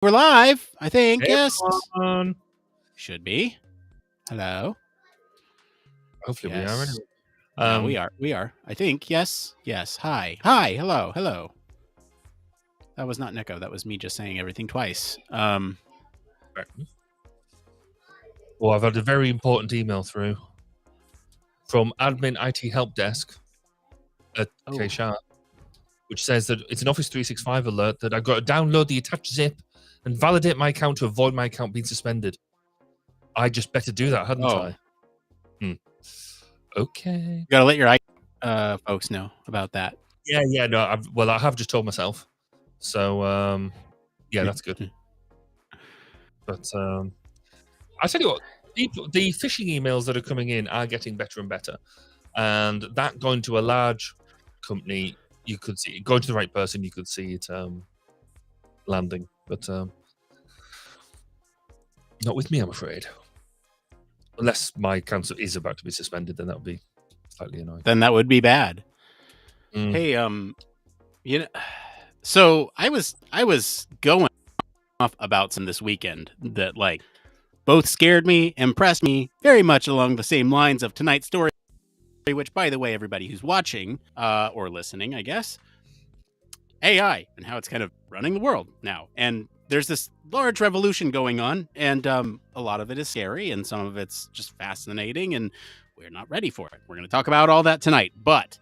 We're live, I think. Hey, yes. everyone. Should be. Hello. Hopefully yes. we are anyway. Yeah, we are. We are. I think. Yes. Yes. Hi. Hi. Hello. Hello. That was not Nico. That was me just saying everything twice. Well, I've had a very important email through from Admin IT Help Desk at K-Sharp, which says that it's an Office 365 alert that I've got to download the attached zip and validate my account to avoid my account being suspended. I just better do that, hadn't I? Okay. You gotta let your folks know about that. Yeah. No, I have just told myself. So, yeah, that's good. But I tell you what, the phishing emails that are coming in are getting better and better. And that going to a large company, you could see it. Going to the right person, you could see it landing. But not with me, I'm afraid. Unless my account is about to be suspended, then that would be slightly annoying. Then that would be bad. Hey, so I was going off about some this weekend that like both scared me, impressed me, very much along the same lines of tonight's story, which, by the way, everybody who's watching or listening, I guess, AI and how it's kind of running the world now. And there's this large revolution going on, and a lot of it is scary, and some of it's just fascinating, and we're not ready for it. We're going to talk about all that tonight. But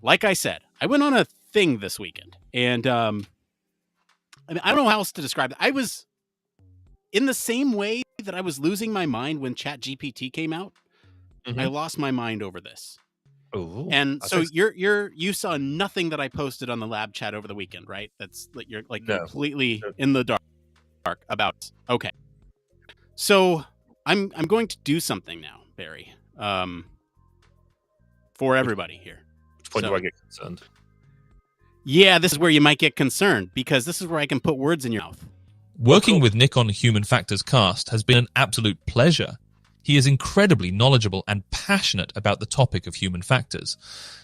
like I said, I went on a thing this weekend, and I mean, I don't know how else to describe it. I was in the same way that I was losing my mind when ChatGPT came out. Mm-hmm. I lost my mind over this. Ooh, and so you saw nothing that I posted on the lab chat over the weekend, right? That's like you're like completely in the dark about it. Okay. So I'm going to do something now, Barry. For everybody here. Which point do I get concerned? Yeah, this is where you might get concerned, because this is where I can put words in your mouth. Working with Nick on Human Factors Cast has been an absolute pleasure. He is incredibly knowledgeable and passionate about the topic of human factors,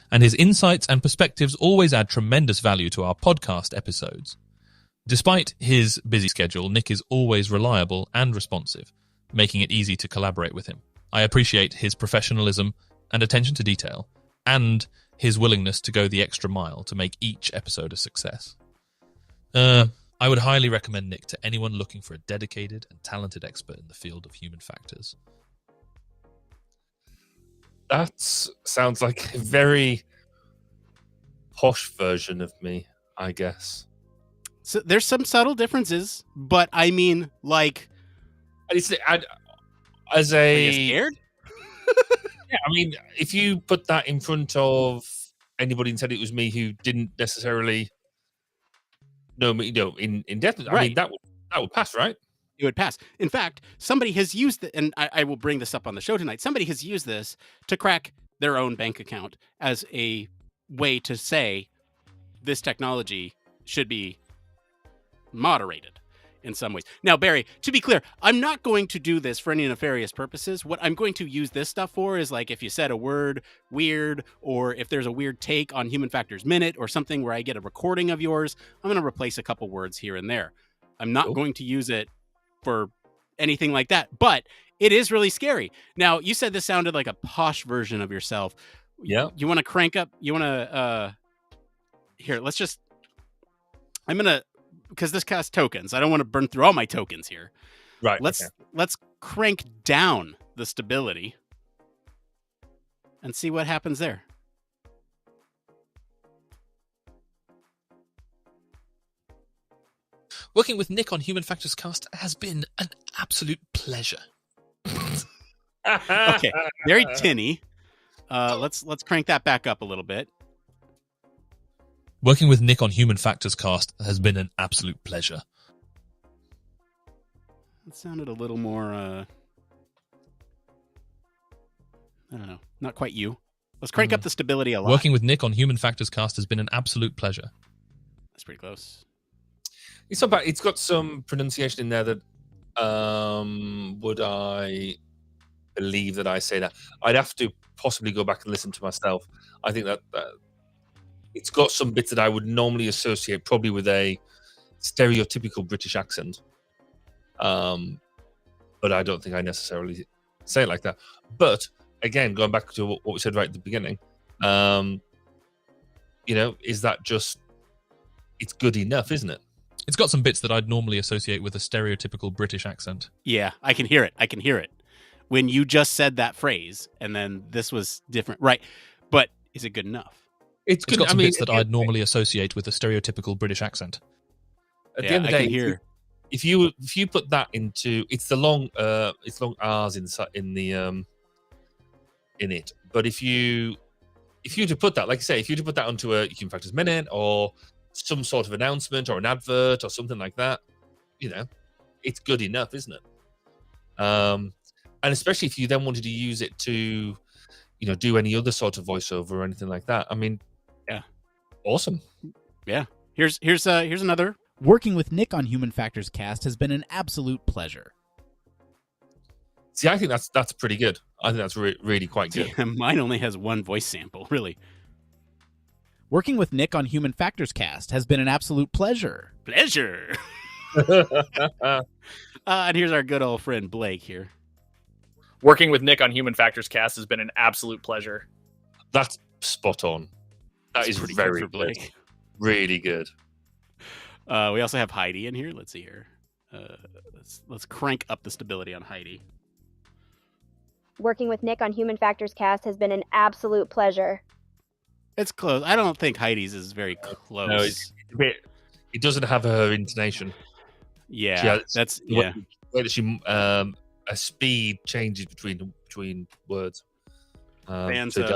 and his insights and perspectives always add tremendous value to our podcast episodes. Despite his busy schedule, Nick is always reliable and responsive, making it easy to collaborate with him. I appreciate his professionalism and attention to detail, and his willingness to go the extra mile to make each episode a success. I would highly recommend Nick to anyone looking for a dedicated and talented expert in the field of human factors. That sounds like a very posh version of me, I guess. So there's some subtle differences, but I mean, like, are you scared? Yeah, I mean, if you put that in front of anybody and said it was me who didn't necessarily know me, in depth, right. I mean, that would pass, right? It would pass. In fact, somebody has used it, and I will bring this up on the show tonight. Somebody has used this to crack their own bank account as a way to say this technology should be moderated in some ways. Now, Barry, to be clear, I'm not going to do this for any nefarious purposes. What I'm going to use this stuff for is like if you said a word weird, or if there's a weird take on Human Factors Minute or something where I get a recording of yours, I'm going to replace a couple words here and there. I'm not going to use it for anything like that, but it is really scary. Now, you said this sounded like a posh version of yourself. Yeah. You want to crank up? You want to, here, let's just, I'm going to, because this costs tokens. I don't want to burn through all my tokens here. Right. Let's crank down the stability and see what happens there. Working with Nick on Human Factors Cast has been an absolute pleasure. Okay, very tinny. Let's crank that back up a little bit. Working with Nick on Human Factors Cast has been an absolute pleasure. It sounded a little more, I don't know, not quite you. Let's crank up the stability a lot. Working with Nick on Human Factors Cast has been an absolute pleasure. That's pretty close. It's not bad. It's got some pronunciation in there that, would I believe that I say that? I'd have to possibly go back and listen to myself. I think that it's got some bits that I would normally associate probably with a stereotypical British accent. But I don't think I necessarily say it like that. But again, going back to what we said right at the beginning, is that just, it's good enough, isn't it? It's got some bits that I'd normally associate with a stereotypical British accent. Yeah, I can hear it. When you just said that phrase, and then this was different. Right. But is it good enough? It's got some bits that I'd normally associate with a stereotypical British accent. At the end of the day, if you put that into, it's the long R's in it. But if you to put that, like I say, if you to put that onto a Human Factors Minute or some sort of announcement or an advert or something like that, it's good enough, isn't it? And especially if you then wanted to use it to, do any other sort of voiceover or anything like that. I mean, yeah, awesome. Yeah. Here's another. Working with Nick on Human Factors Cast has been an absolute pleasure. See, I think that's pretty good. I think that's really quite good. Yeah, mine only has one voice sample, really. Working with Nick on Human Factors Cast has been an absolute pleasure. Pleasure. And here's our good old friend Blake here. Working with Nick on Human Factors Cast has been an absolute pleasure. That's spot on. That is very good, Blake. Really good. We also have Heidi in here. Let's see here. Let's crank up the stability on Heidi. Working with Nick on Human Factors Cast has been an absolute pleasure. It's close. I don't think Heidi's is very close. No, it doesn't have her intonation. Yeah, that's yeah. Where she a speed changes between words. Fans of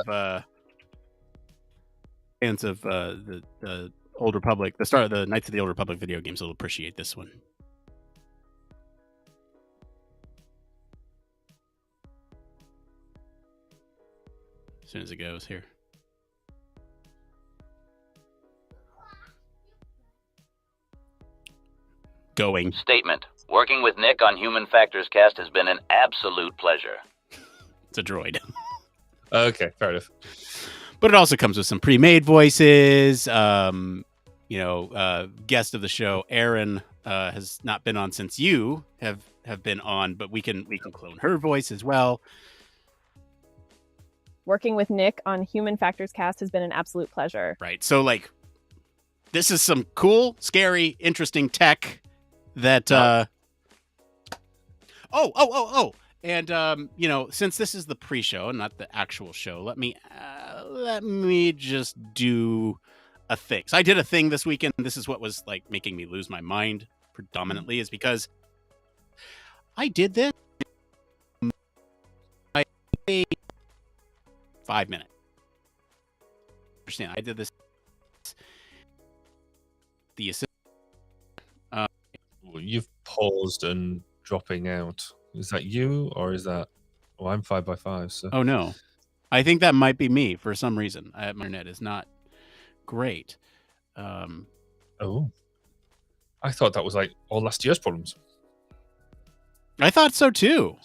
the Old Republic, the start of the Knights of the Old Republic video games will appreciate this one. As soon as it goes here. Going. Statement. Working with Nick on Human Factors Cast has been an absolute pleasure. It's a droid. Okay, fair enough. But it also comes with some pre-made voices. Guest of the show, Aaron, has not been on since you have been on, but we can clone her voice as well. Working with Nick on Human Factors Cast has been an absolute pleasure. Right. So, this is some cool, scary, interesting tech that. And since this is the pre-show, not the actual show, let me just do a thing. So I did a thing this weekend. This is what was making me lose my mind predominantly, is because I did this. I 5 minutes. Understand? I did this. The assistant. You've paused and dropping out. Is that you, or is that? Oh, I'm 5x5. So. Oh no, I think that might be me for some reason. My internet is not great. Oh, I thought that was all last year's problems. I thought so too.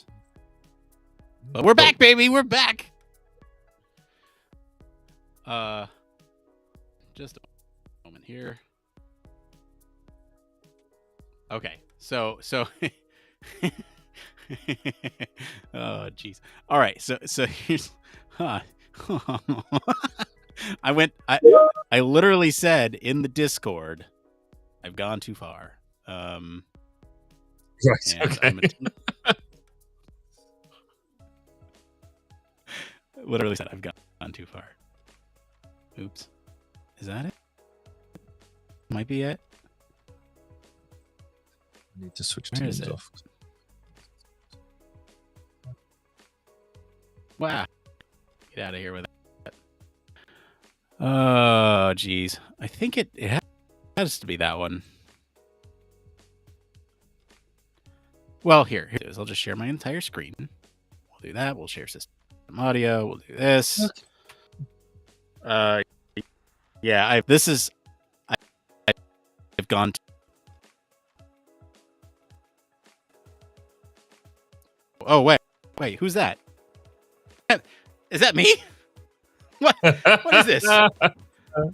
But we're back, baby. We're back. Just a moment here. Okay, so. Oh jeez. All right, so here's I literally said in the Discord, I've gone too far. Right. Okay. Literally said I've gone too far. Oops. Is that it? Might be it. I need to switch Where is teams it? off. Wow. Get out of here with that. Oh, geez. I think it has to be that one. Well, here it is. I'll just share my entire screen. We'll do that. We'll share system audio. We'll do this. I've gone to. Oh, wait, who's that? Is that me? What is this? Are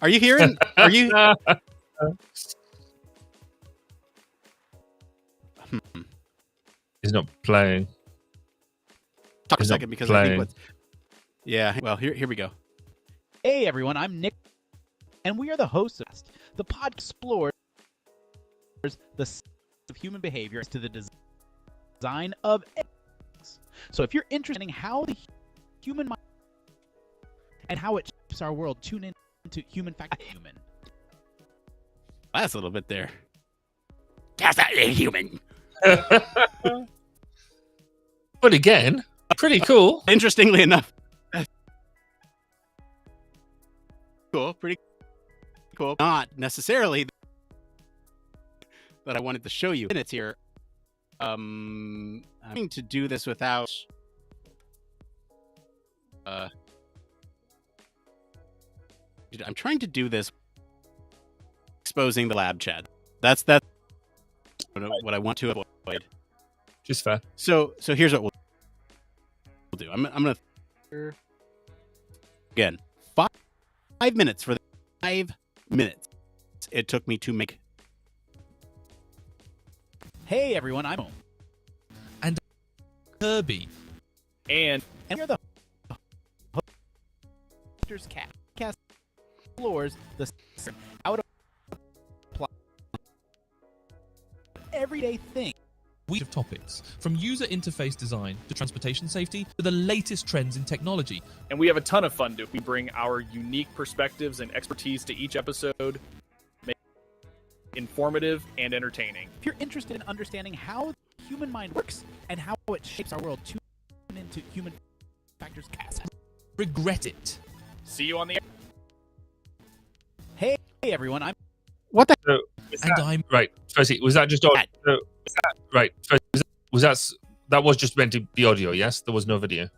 you hearing? Are you? He's not playing. Talk for a He's not second because I think playing. what's. Yeah, well, here we go. Hey everyone, I'm Nick, and we are the hosts of the pod explores the science of human behavior to the design of eggs. So if you're interested in how the human mind and how it shapes our world, tune in to Human Fact Human. Last little bit there. Cast that human. But again, pretty cool. Interestingly enough. Cool, pretty cool. Not necessarily that I wanted to show you minutes here. I'm going to do this without I'm trying to do this exposing the lab chat. That's what I want to avoid. Just fair. So here's what we'll do. I'm gonna again 5 minutes for the 5 minutes it took me to make. Hey everyone, I'm Home. And Kirby. And We're the hosts cast explores the out of plot everyday thing. We have topics from user interface design to transportation safety to the latest trends in technology. we have a ton of fun doing. We bring our unique perspectives and expertise to each episode, make it informative and entertaining. If you're interested in understanding how the human mind works and how it shapes our world, tune into Human Factors Cast. Regret it. See you on the air. Hey everyone, I'm What the? So, And I'm right. Firstly, was that just audio? Right. That was just meant to be audio? Yes, there was no video.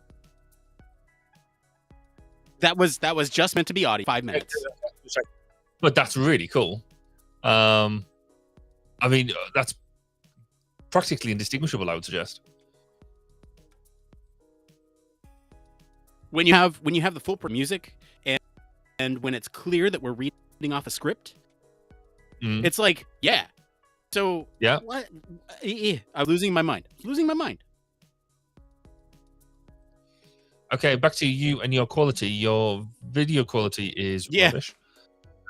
That was just meant to be audio. 5 minutes. But that's really cool. I mean, that's practically indistinguishable, I would suggest. When you have the full music and when it's clear that we're reading off a script, it's like, yeah. So Yeah. What? I'm losing my mind. Okay, back to you and your quality. Your video quality is rubbish,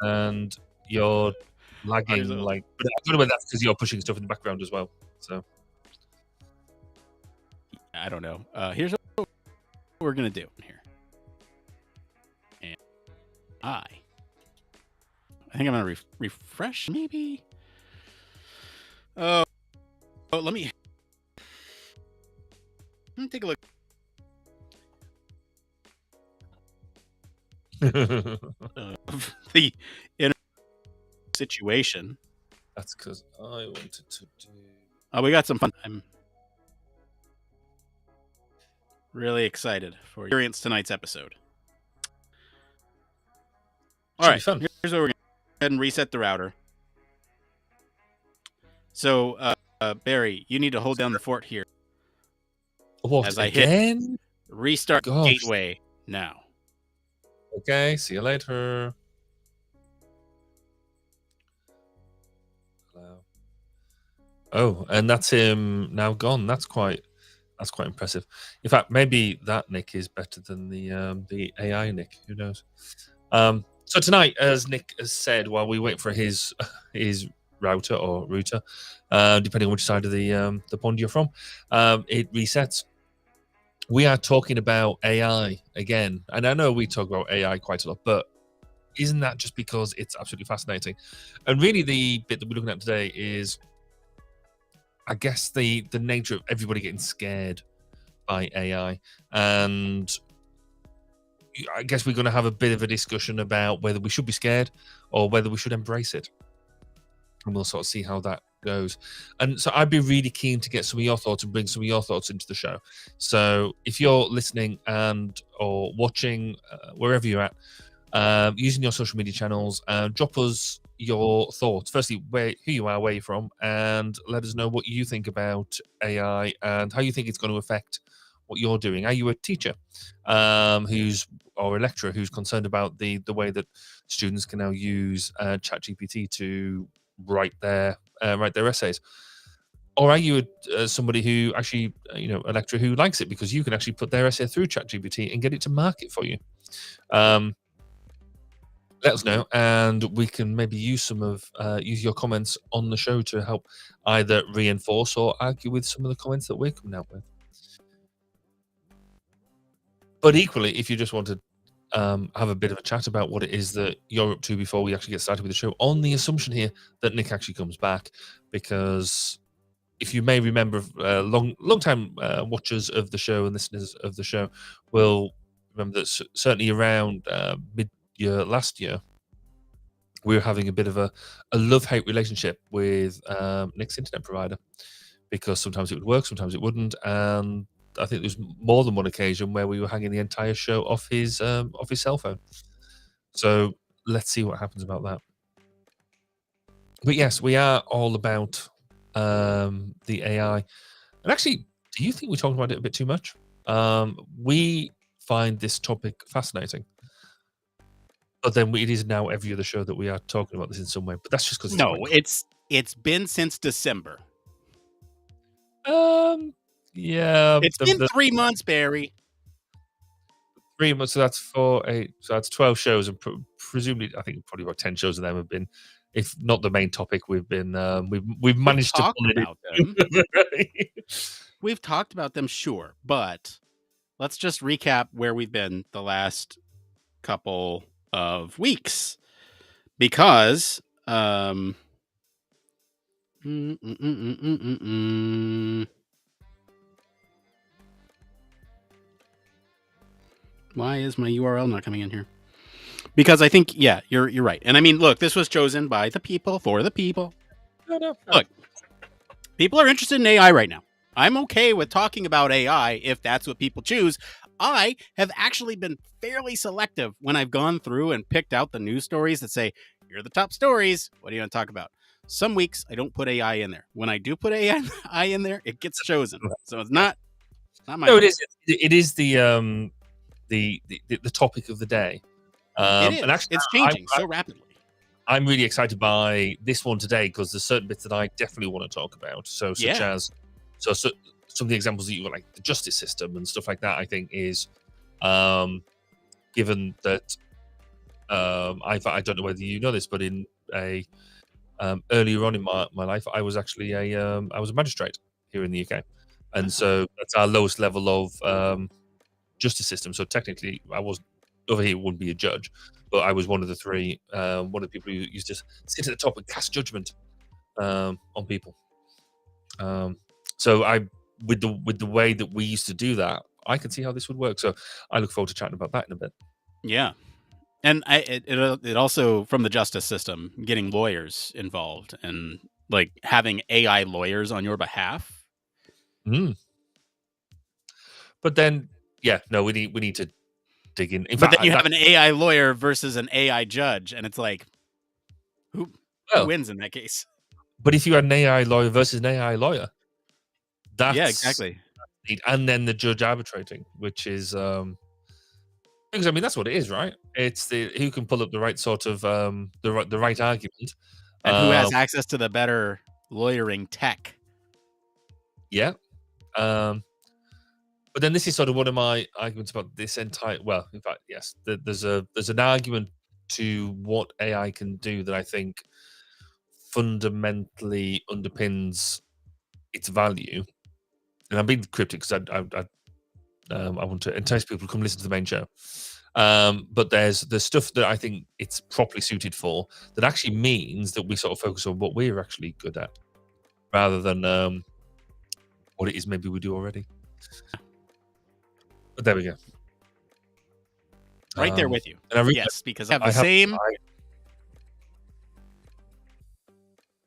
and you're lagging. But I don't know whether that's because you're pushing stuff in the background as well. So I don't know. Here's what we're gonna do here, and I think I'm gonna refresh maybe. Oh, let me take a look. The inner situation. That's because I wanted to do. Oh, we got some fun. I'm really excited for experience tonight's episode. All right, fun. Here's what we're gonna go ahead and reset the router. So, Barry, you need to hold down the fort here. What, as I again? hit restart gateway now. Okay, see you later. Hello. Oh, and that's him now gone. That's quite impressive. In fact, maybe that Nick is better than the AI Nick. Who knows? So tonight, as Nick has said, while we wait for his router or router, depending on which side of the pond you're from, it resets. We are talking about AI again, and I know we talk about AI quite a lot, but isn't that just because it's absolutely fascinating? And really, the bit that we're looking at today is, I guess, the nature of everybody getting scared by AI, and I guess we're going to have a bit of a discussion about whether we should be scared or whether we should embrace it. And we'll sort of see how that goes. And so I'd be really keen to get some of your thoughts and bring some of your thoughts into the show. So if you're listening and or watching, wherever you're at, using your social media channels, drop us your thoughts. Firstly, who you are, where you're from, and let us know what you think about AI and how you think it's going to affect what you're doing. Are you a teacher or a lecturer who's concerned about the way that students can now use ChatGPT to write their essays? or are you somebody who actually, a lecturer who likes it because you can actually put their essay through ChatGPT and get it to mark it for you? Let us know, and we can maybe use use your comments on the show to help either reinforce or argue with some of the comments that we're coming out with. But equally, if you just want to have a bit of a chat about what it is that you're up to before we actually get started with the show, on the assumption here that Nick actually comes back, because if you may remember, long time watchers of the show and listeners of the show will remember that certainly around mid-year last year, we were having a bit of a love-hate relationship with Nick's internet provider, because sometimes it would work, sometimes it wouldn't, and I think there was more than one occasion where we were hanging the entire show off his cell phone. So let's see what happens about that. But yes, we are all about the AI. And actually, do you think we talked about it a bit too much? We find this topic fascinating. But then it is now every other show that we are talking about this in some way. But that's just because it's been since December. Yeah, it's been 3 months, Barry. 3 months, so that's 4, 8, so that's 12 shows, and presumably, I think probably about 10 shows of them have been, if not the main topic, we've been we've managed to talk about them. We've talked about them, sure, but let's just recap where we've been the last couple of weeks, because why is my URL not coming in here? Because I think, yeah, you're right. And I mean, look, this was chosen by the people, for the people. No. Look, people are interested in AI right now. I'm okay with talking about AI if that's what people choose. I have actually been fairly selective when I've gone through and picked out the news stories that say, here are the top stories. What do you want to talk about? Some weeks I don't put AI in there. When I do put AI in there, it gets chosen. So it's not my. No, it is the topic of the day. It is. And actually, it's changing so rapidly. I'm really excited by this one today because there's certain bits that I definitely want to talk about. So, such as some of the examples that you got, like the justice system and stuff like that, I think is, given that I don't know whether you know this, but in earlier on in my life, I was actually I was a magistrate here in the UK, and so that's our lowest level of justice system. So technically, I was over here, wouldn't be a judge, but I was one of the three, one of the people who used to sit at the top and cast judgment on people. So with the way that we used to do that, I can see how this would work. So I look forward to chatting about that in a bit. Yeah. And it also, from the justice system, getting lawyers involved and like having AI lawyers on your behalf. But then, we need to dig in. But then you have an AI lawyer versus an AI judge, and it's like, who wins in that case? But if you had an AI lawyer versus an AI lawyer, that's exactly. And then the judge arbitrating, which is because I mean that's what it is, right? It's who can pull up the right sort of the right argument, and who has access to the better lawyering tech. Yeah. But then this is sort of one of my arguments about this entire. Well, in fact, yes, there's an argument to what AI can do that I think fundamentally underpins its value. And I'm being cryptic because I want to entice people to come listen to the main show. But there's stuff that I think it's properly suited for that actually means that we sort of focus on what we're actually good at, rather than what it is maybe we do already. But there we go. Right there with you. And yes, because I have the same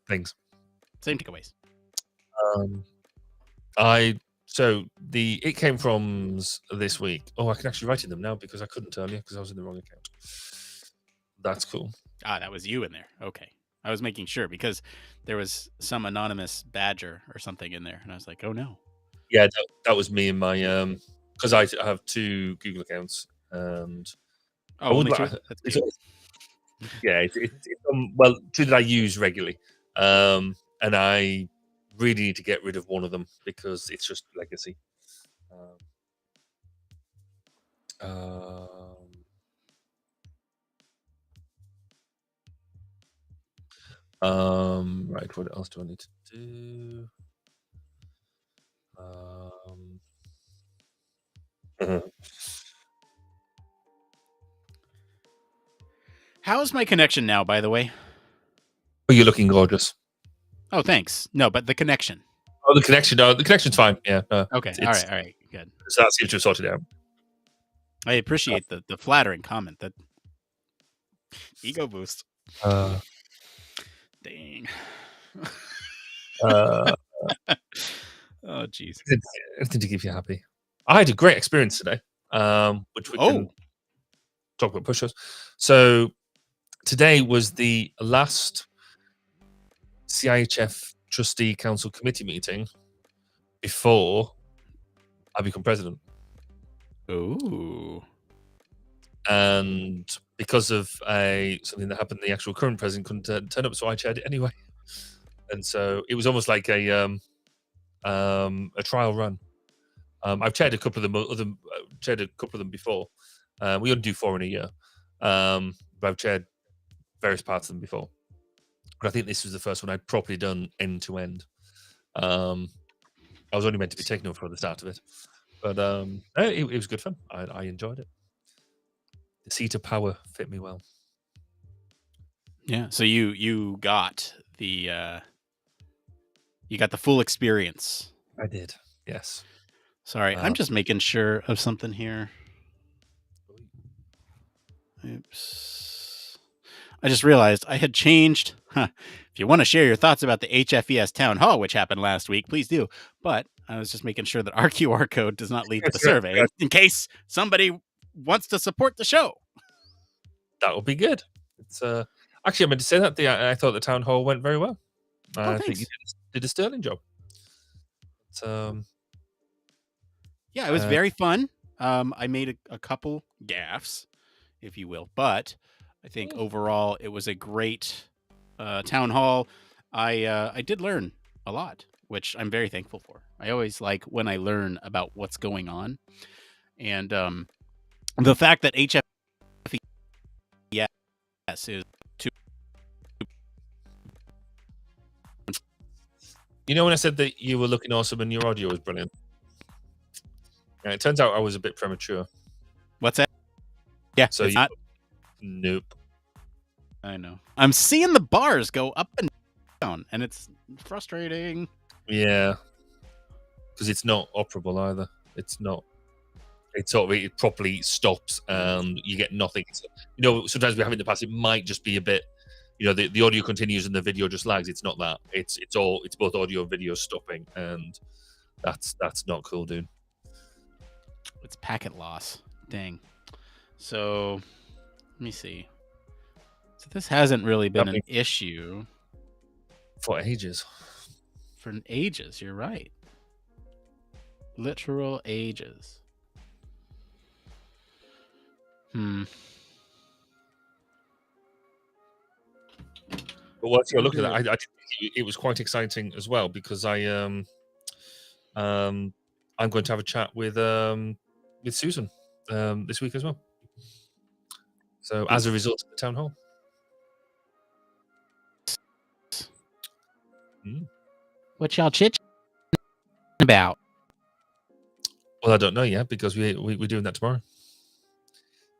things. Same takeaways. It came from this week. Oh, I can actually write in them now because I couldn't earlier because I was in the wrong account. That's cool. That was you in there. Okay. I was making sure because there was some anonymous badger or something in there, and I was like, oh no. Yeah, that was me and my because I have 2 Google accounts, and only 2? It's well, 2 that I use regularly, and I really need to get rid of one of them because it's just legacy. Right, what else do I need to do? How's my connection now, by the way? Oh, you're looking gorgeous. Oh, thanks. No, but the connection. Oh, the connection. No, the connection's fine. Yeah. Okay. All right. Good. So that seems to have sorted out. I appreciate the flattering comment. That ego boost. Dang. Oh, jeez. Anything to keep you happy. I had a great experience today, which we can talk about push-ups. So today was the last CIHF Trustee Council Committee meeting before I become president. Ooh. And because of something that happened, the actual current president couldn't turn up, so I chaired it anyway. And so it was almost like a trial run. I've chaired a couple of them. Chaired a couple of them before. We only do 4 in a year, but I've chaired various parts of them before. But I think this was the first one I'd properly done end to end. I was only meant to be taking over for the start of it, but it was good fun. I enjoyed it. The seat of power fit me well. Yeah. So you got the full experience. I did. Yes. Sorry, I'm just making sure of something here. Oops. I just realized I had changed. If you want to share your thoughts about the HFES Town Hall, which happened last week, please do. But I was just making sure that our QR code does not lead to the survey in case somebody wants to support the show. That would be good. It's actually, I meant to say that I thought the Town Hall went very well. I think you did a sterling job. Yeah, it was very fun. I made a couple gaffes, if you will, but I think overall it was a great town hall. I did learn a lot, which I'm very thankful for. I always like when I learn about what's going on, and the fact that HFES is You know when I said that you were looking awesome and your audio was brilliant? Yeah, it turns out I was a bit premature. What's that? Yeah, so it's not. Nope. I know. I'm seeing the bars go up and down, and it's frustrating. Yeah, because it's not operable either. It's not. It properly stops, and you get nothing. Sometimes we have in the past. It might just be a bit. The audio continues and the video just lags. It's not that. It's both audio and video stopping, and that's not cool, dude. It's packet loss. Dang. So let me see. So this hasn't really been an issue for ages. For ages, you're right. Literal ages. But once you're looking at it, it was quite exciting as well because I'm going to have a chat with Susan this week as well. So as a result of the town hall. What y'all chit about? Well, I don't know yet because we're doing that tomorrow.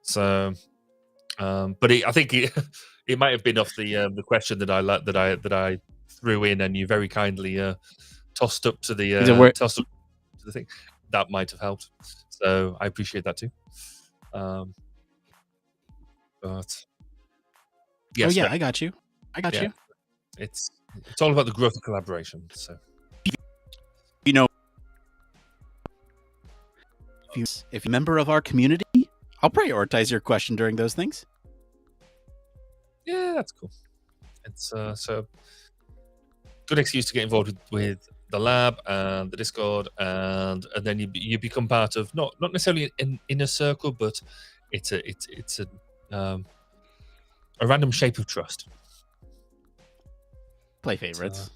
So, but I think it might have been off the question that I threw in, and you very kindly tossed up to the thing. That might have helped. So I appreciate that too. But yes, I got you. You. It's all about the growth of collaboration. So if you're a member of our community, I'll prioritize your question during those things. Yeah, that's cool. It's so good excuse to get involved with the lab and the Discord, and then you become part of not necessarily an inner circle, but it's a random shape of trust. Play favorites.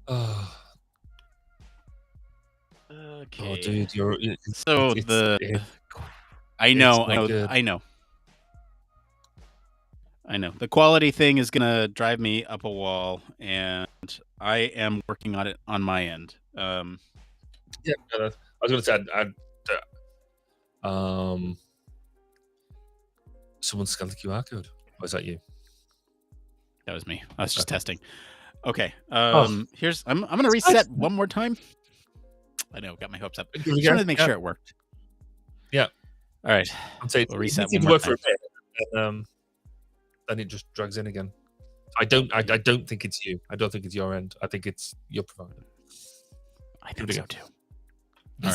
Oh, Okay. dude, So it's I know, not good. I know. The quality thing is gonna drive me up a wall, and I am working on it on my end. Yeah, I was going to say, someone scanned the QR code. Or is that you? That was me. I was just testing. Okay. Oh. Here's I'm gonna reset one more time. I know, got my hopes up. Just wanted to make sure it worked. Yeah. All right. I'd say We'll reset it one more work for time. a bit, and then it just drags in again. I don't think it's you. I don't think it's your end. I think it's your provider. I think so too. All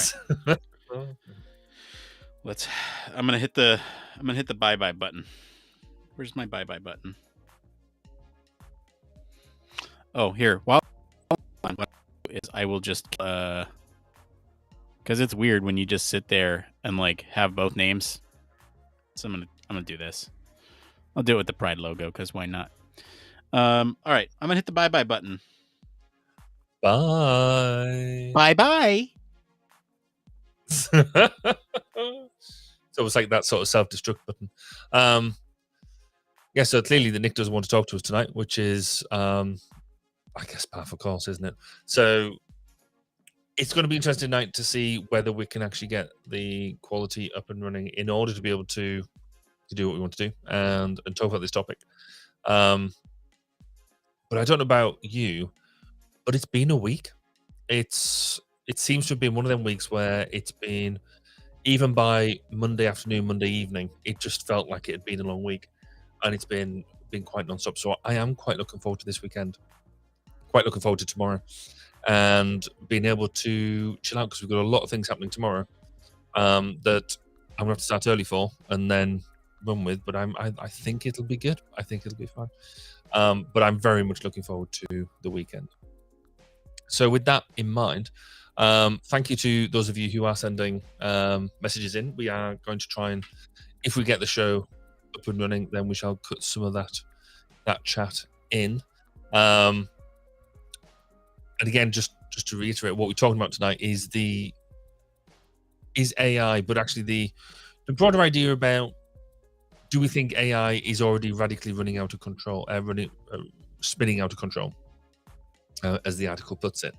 right. I'm gonna hit the bye button. Where's my bye button? Oh, here. Well, what is I will just because it's weird when you just sit there and like have both names. So I'm gonna do this. I'll do it with the Pride logo because why not? All right, I'm gonna hit the bye button. Bye. Bye. So it's like that sort of self-destruct button. Yeah, so clearly the Nick doesn't want to talk to us tonight, which is I guess par for course, isn't it? So it's going to be an interesting night to see whether we can actually get the quality up and running in order to be able to do what we want to do and talk about this topic. But I don't know about you, but it's been a week. It seems to have been one of them weeks where it's been, even by Monday afternoon, Monday evening, it just felt like it had been a long week, and it's been quite non-stop. So I am quite looking forward to this weekend. Quite looking forward to tomorrow, and being able to chill out because we've got a lot of things happening tomorrow that I'm gonna have to start early for and then run with. But I think it'll be good. I think it'll be fun. But I'm very much looking forward to the weekend. So with that in mind, thank you to those of you who are sending messages in. We are going to try and, if we get the show up and running, then we shall cut some of that chat in. And again, just to reiterate, what we're talking about tonight is AI, but actually the broader idea about, do we think AI is already radically running out of control, spinning out of control, as the article puts it?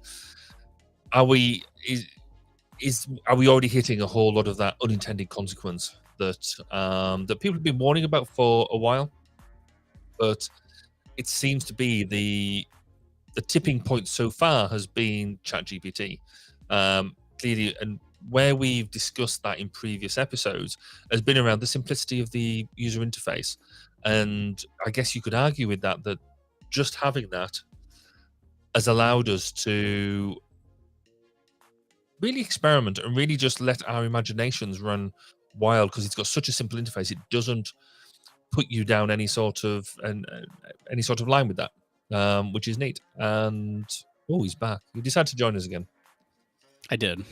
Are we already hitting a whole lot of that unintended consequence that that people have been warning about for a while? But it seems to be the tipping point so far has been ChatGPT. Clearly, and where we've discussed that in previous episodes has been around the simplicity of the user interface. And I guess you could argue with that just having that has allowed us to really experiment and really just let our imaginations run wild, because it's got such a simple interface. It doesn't put you down any sort of line with that. Which is neat. And he's back. You decided to join us again. I did.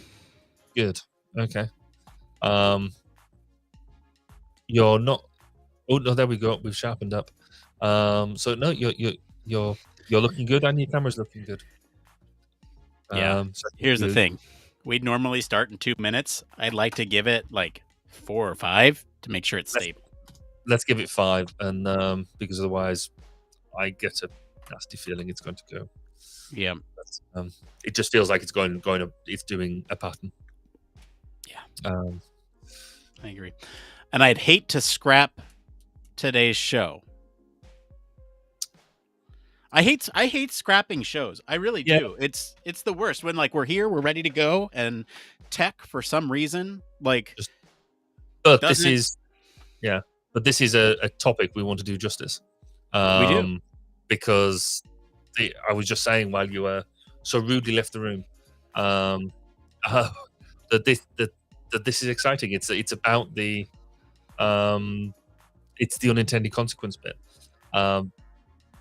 Good. Okay. You're not. Oh no, there we go. We've sharpened up. So no, you're looking good, and your camera's looking good. Yeah. So here's the thing: we'd normally start in 2 minutes. I'd like to give it like 4 or 5 to make sure it's stable. Let's give it 5, and because otherwise, I get a nasty feeling it's going to go. Yeah. It just feels like it's going up. It's doing a pattern. Yeah. I agree. And I'd hate to scrap today's show. I hate scrapping shows. I really do. It's the worst when like we're here, we're ready to go, and tech for some reason but this is a topic we want to do justice. We do. Because I was just saying while you were so rudely left the room, that this is exciting. It's about the it's the unintended consequence bit. In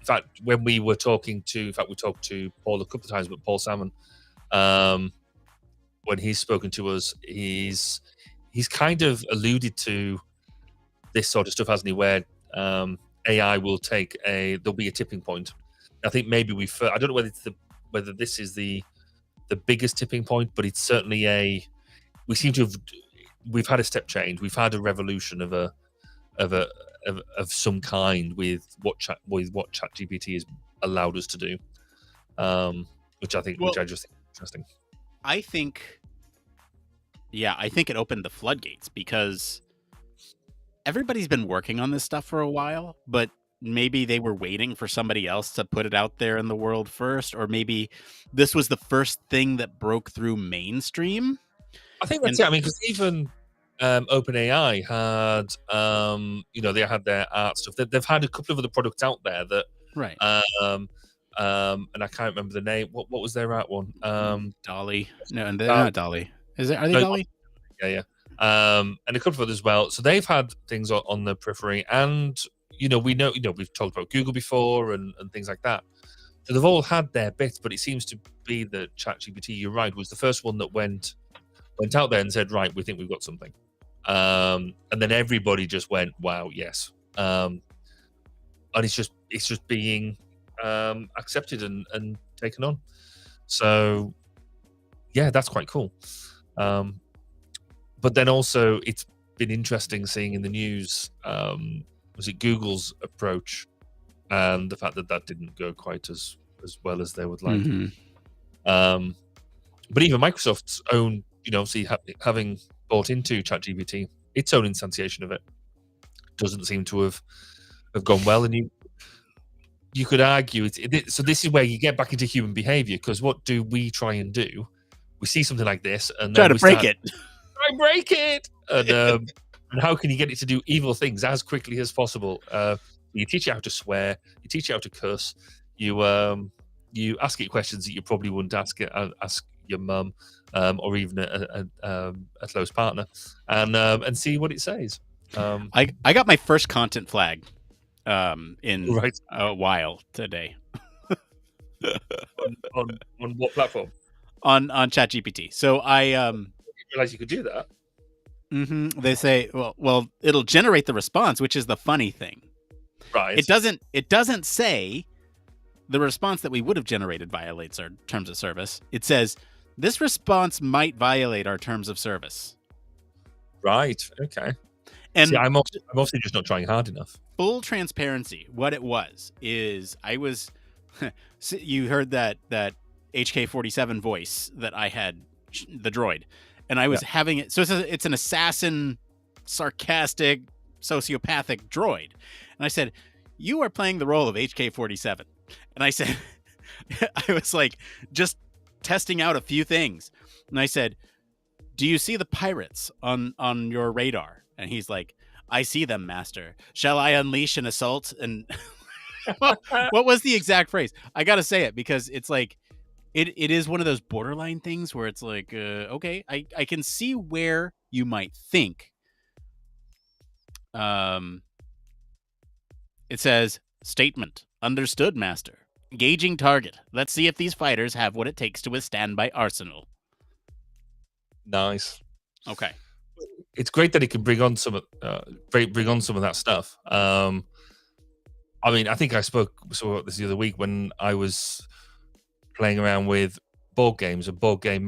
fact, when we talked to Paul a couple of times, but Paul Salmon, when he's spoken to us, he's kind of alluded to this sort of stuff, hasn't he? Where AI will there'll be a tipping point. I think maybe I don't know whether this is the biggest tipping point, but it's certainly we've had a step change. We've had a revolution of some kind with what ChatGPT has allowed us to do, which I just think is interesting. I think it opened the floodgates because everybody's been working on this stuff for a while, but maybe they were waiting for somebody else to put it out there in the world first, or maybe this was the first thing that broke through mainstream. I think that's it. I mean, because even OpenAI had, they had their art stuff. They've had a couple of other products out there that, right. And I can't remember the name. What was their art one? Dolly. No, and they're not Dolly. Are they Dolly? Yeah. And a couple of others as well. So they've had things on the periphery, and we've talked about Google before and things like that. So they've all had their bits, but it seems to be that ChatGPT, you're right, was the first one that went out there and said, right, we think we've got something. And then everybody just went, wow, yes. And it's just being accepted and taken on. So yeah, that's quite cool. But then also it's been interesting seeing in the news, was it Google's approach and the fact that didn't go quite as well as they would like. Mm-hmm. But even Microsoft's own, having bought into ChatGPT, its own instantiation of it doesn't seem to have gone well. And you could argue so this is where you get back into human behavior, because what do we try and do? We see something like this and then try to break it. Break it. And how can you get it to do evil things as quickly as possible? You teach it how to swear. You teach it how to curse. You ask it questions that you probably wouldn't ask your mum or even a close partner, and see what it says. I got my first content flag in a while today. on what platform? On ChatGPT. So I didn't realize you could do that. Mm-hmm. They say, well, it'll generate the response, which is the funny thing. Right. It doesn't say the response that we would have generated violates our terms of service. It says this response might violate our terms of service. Right. Okay. And see, I'm obviously just not trying hard enough. Full transparency. What it was is I was. You heard that HK-47 voice that I had, the droid. And I was having it. So it's an assassin, sarcastic, sociopathic droid. And I said, you are playing the role of HK-47. And I said, I was like, just testing out a few things. And I said, do you see the pirates on your radar? And he's like, I see them, master. Shall I unleash an assault? And what was the exact phrase? I got to say it because it's like, It is one of those borderline things where it's like, okay, I can see where you might think. It says, statement, understood, master. Engaging target. Let's see if these fighters have what it takes to withstand my arsenal. Nice. Okay. It's great that it can bring on some of that stuff. I mean, I think I spoke about this the other week when I was playing around with board games and board game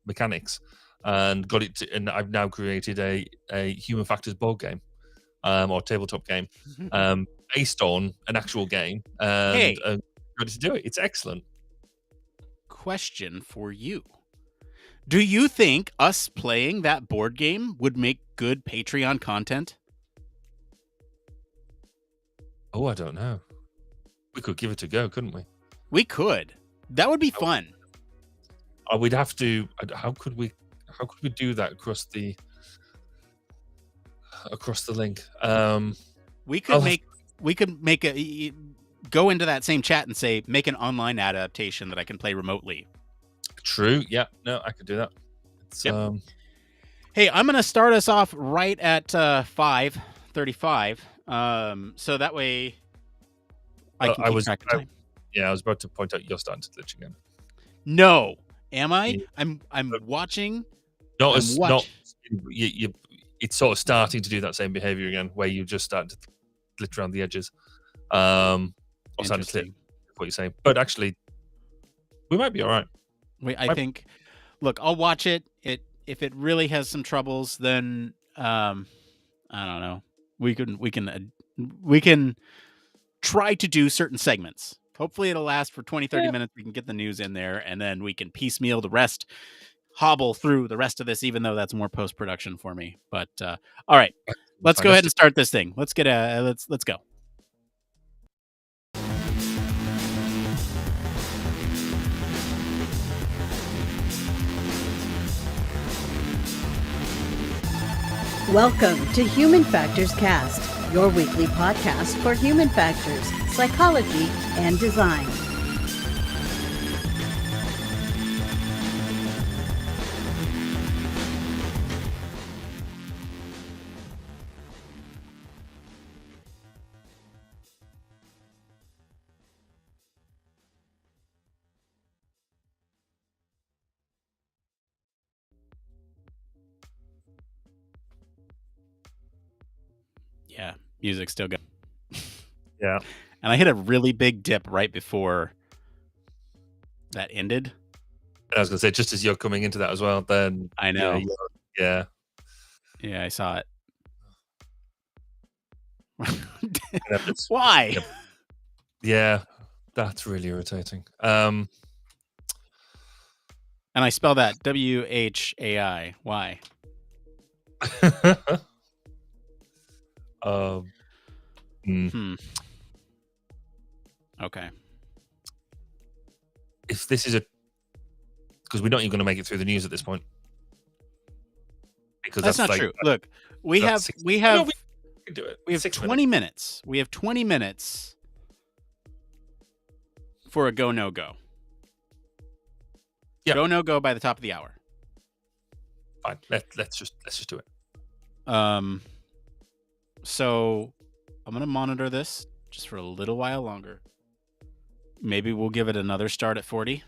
mechanics, and got it to, and I've now created a human factors board game or tabletop game based on an actual game, and ready to do it. It's excellent. Question for you. Do you think us playing that board game would make good Patreon content? Oh, I don't know. We could give it a go, couldn't we? We could. That would be fun. We'd have to. How could we do that across the link? We could make a go into that same chat and say make an online adaptation that I can play remotely. True. Yeah. No, I could do that. Hey, I'm gonna start us off right at 5:35. So that way I can keep track of time. I was about to point out you're starting to glitch again. No, am I? Yeah. I'm watching. It's sort of starting to do that same behavior again, where you just start to glitch around the edges. Or sound clear, what you're saying. But actually, we might be all right. I think. Look, I'll watch it. If it really has some troubles, then I don't know. We can try to do certain segments. Hopefully it'll last for 20, 30 minutes. We can get the news in there, and then we can piecemeal the rest, hobble through the rest of this, even though that's more post-production for me. But all right, let's go ahead and start this thing. Let's get let's go. Welcome to Human Factors Cast, your weekly podcast for human factors, psychology, and design. Yeah, music's still good. Yeah. And I hit a really big dip right before that ended. I was going to say, just as you're coming into that as well, then I know. Yeah, I saw it. Why? Yeah, that's really irritating. And I spell that WHAI. Why? Okay. If this is because we're not even going to make it through the news at this point, because that's not like, true. Look, we have we can do it. We have 20 minutes. We have 20 minutes for a go no go. Yeah. Go no go by the top of the hour. Fine. Let's just do it. So I'm gonna monitor this just for a little while longer. Maybe we'll give it another start at 40.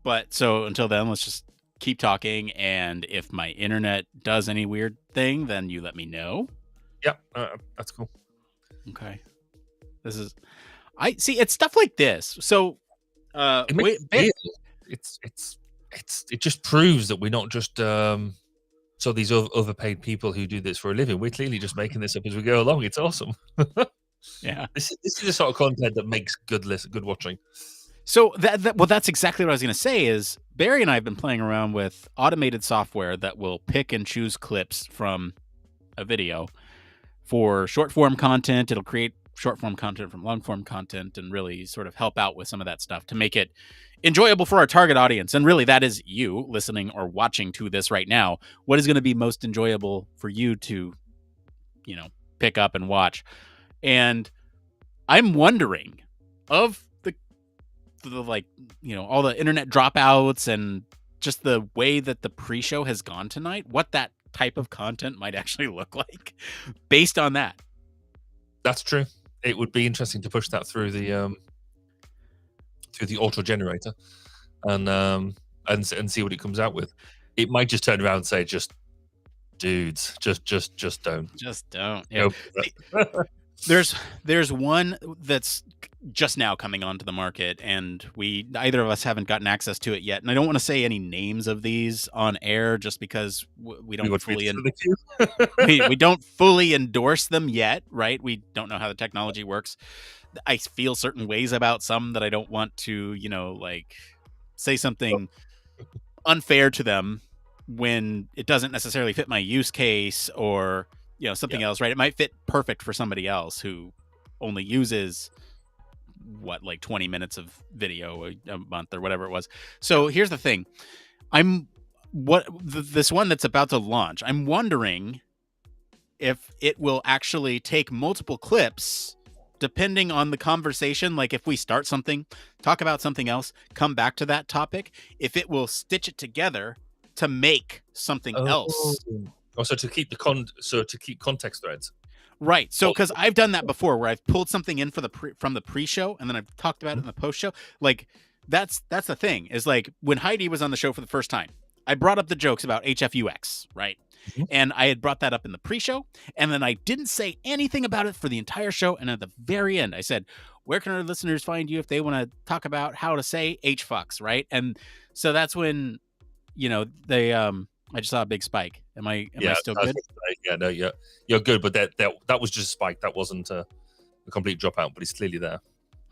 But so until then, let's just keep talking. And if my internet does any weird thing, then you let me know. Yep, that's cool. Okay. It's stuff like this. So it just proves that we're not just so these overpaid people who do this for a living. We're clearly just making this up as we go along. It's awesome. Yeah, this is the sort of content that makes good watching. So that's exactly what I was going to say. Is Barry and I have been playing around with automated software that will pick and choose clips from a video for short form content. It'll create short form content from long form content and really sort of help out with some of that stuff to make it enjoyable for our target audience. And really, that is you listening or watching to this right now. What is going to be most enjoyable for you to, pick up and watch? And I'm wondering, of the all the internet dropouts and just the way that the pre-show has gone tonight, what that type of content might actually look like based on that. That's true. It would be interesting to push that through the auto generator and see what it comes out with. It might just turn around and say, just dudes, just don't. Just don't. Yeah. There's one that's just now coming onto the market, and neither of us haven't gotten access to it yet. And I don't want to say any names of these on air, just because we don't we don't fully endorse them yet, right? We don't know how the technology works. I feel certain ways about some that I don't want to, say something unfair to them when it doesn't necessarily fit my use case or something else, right? It might fit perfect for somebody else who only uses 20 minutes of video a month or whatever it was. So here's the thing. This one that's about to launch, I'm wondering if it will actually take multiple clips depending on the conversation. Like if we start something, talk about something else, come back to that topic, if it will stitch it together to make something else. Also to keep context threads. Right. So because I've done that before where I've pulled something in from the pre-show and then I've talked about it in the post-show. Like that's the thing is, like when Heidi was on the show for the first time, I brought up the jokes about HFUX, right? Mm-hmm. And I had brought that up in the pre-show, and then I didn't say anything about it for the entire show. And at the very end, I said, where can our listeners find you if they want to talk about how to say HFUX, right? And so that's when, they I just saw a big spike. Am I still good? Yeah, no, you're good, but that was just a spike. That wasn't a complete dropout, but it's clearly there.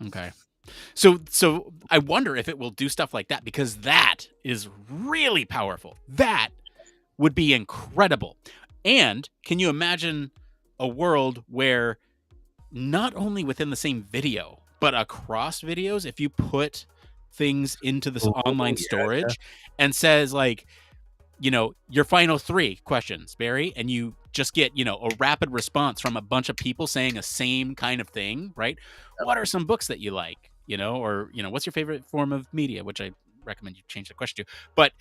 Okay. So I wonder if it will do stuff like that, because that is really powerful. That would be incredible. And can you imagine a world where not only within the same video, but across videos, if you put things into this online storage and says like, your final 3 questions, Barry, and you just get, a rapid response from a bunch of people saying the same kind of thing, right? What are some books that you like, or, what's your favorite form of media, which I recommend you change the question to. But,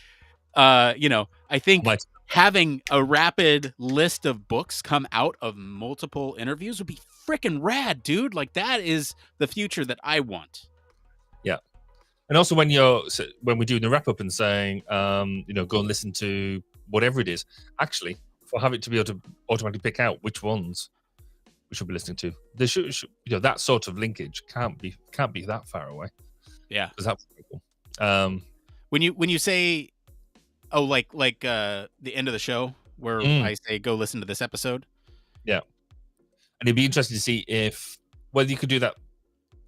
I think having a rapid list of books come out of multiple interviews would be freaking rad, dude. Like, that is the future that I want. Yeah. And also when we're doing the wrap up and saying, go and listen to whatever it is, actually, for have it to be able to automatically pick out which ones we should be listening to. There should that sort of linkage can't be that far away. Yeah. Because that's pretty cool. When you say, like the end of the show where I say, go listen to this episode. Yeah. And it'd be interesting to see whether you could do that.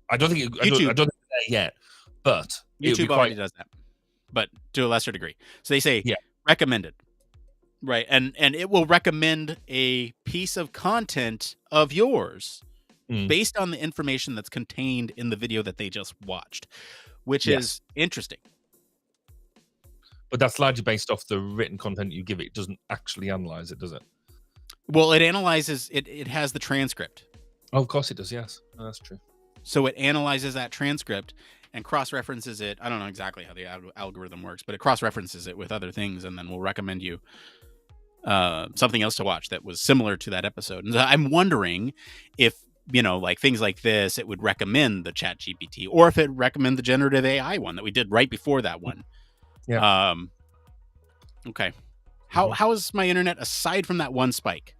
I don't think it's there yet, but YouTube already does that, but to a lesser degree. So they say recommended, right? And it will recommend a piece of content of yours based on the information that's contained in the video that they just watched, which is interesting. But that's largely based off the written content you give it. It doesn't actually analyze it, does it? Well, it analyzes it. It has the transcript. Oh, of course it does. Yes, that's true. So it analyzes that transcript and cross-references it. I don't know exactly how the algorithm works, but it cross-references it with other things, and then will recommend you something else to watch that was similar to that episode. And I'm wondering if, like things like this, it would recommend the ChatGPT, or if it recommend the generative AI one that we did right before that one. Yeah. Okay. How is my internet aside from that one spike?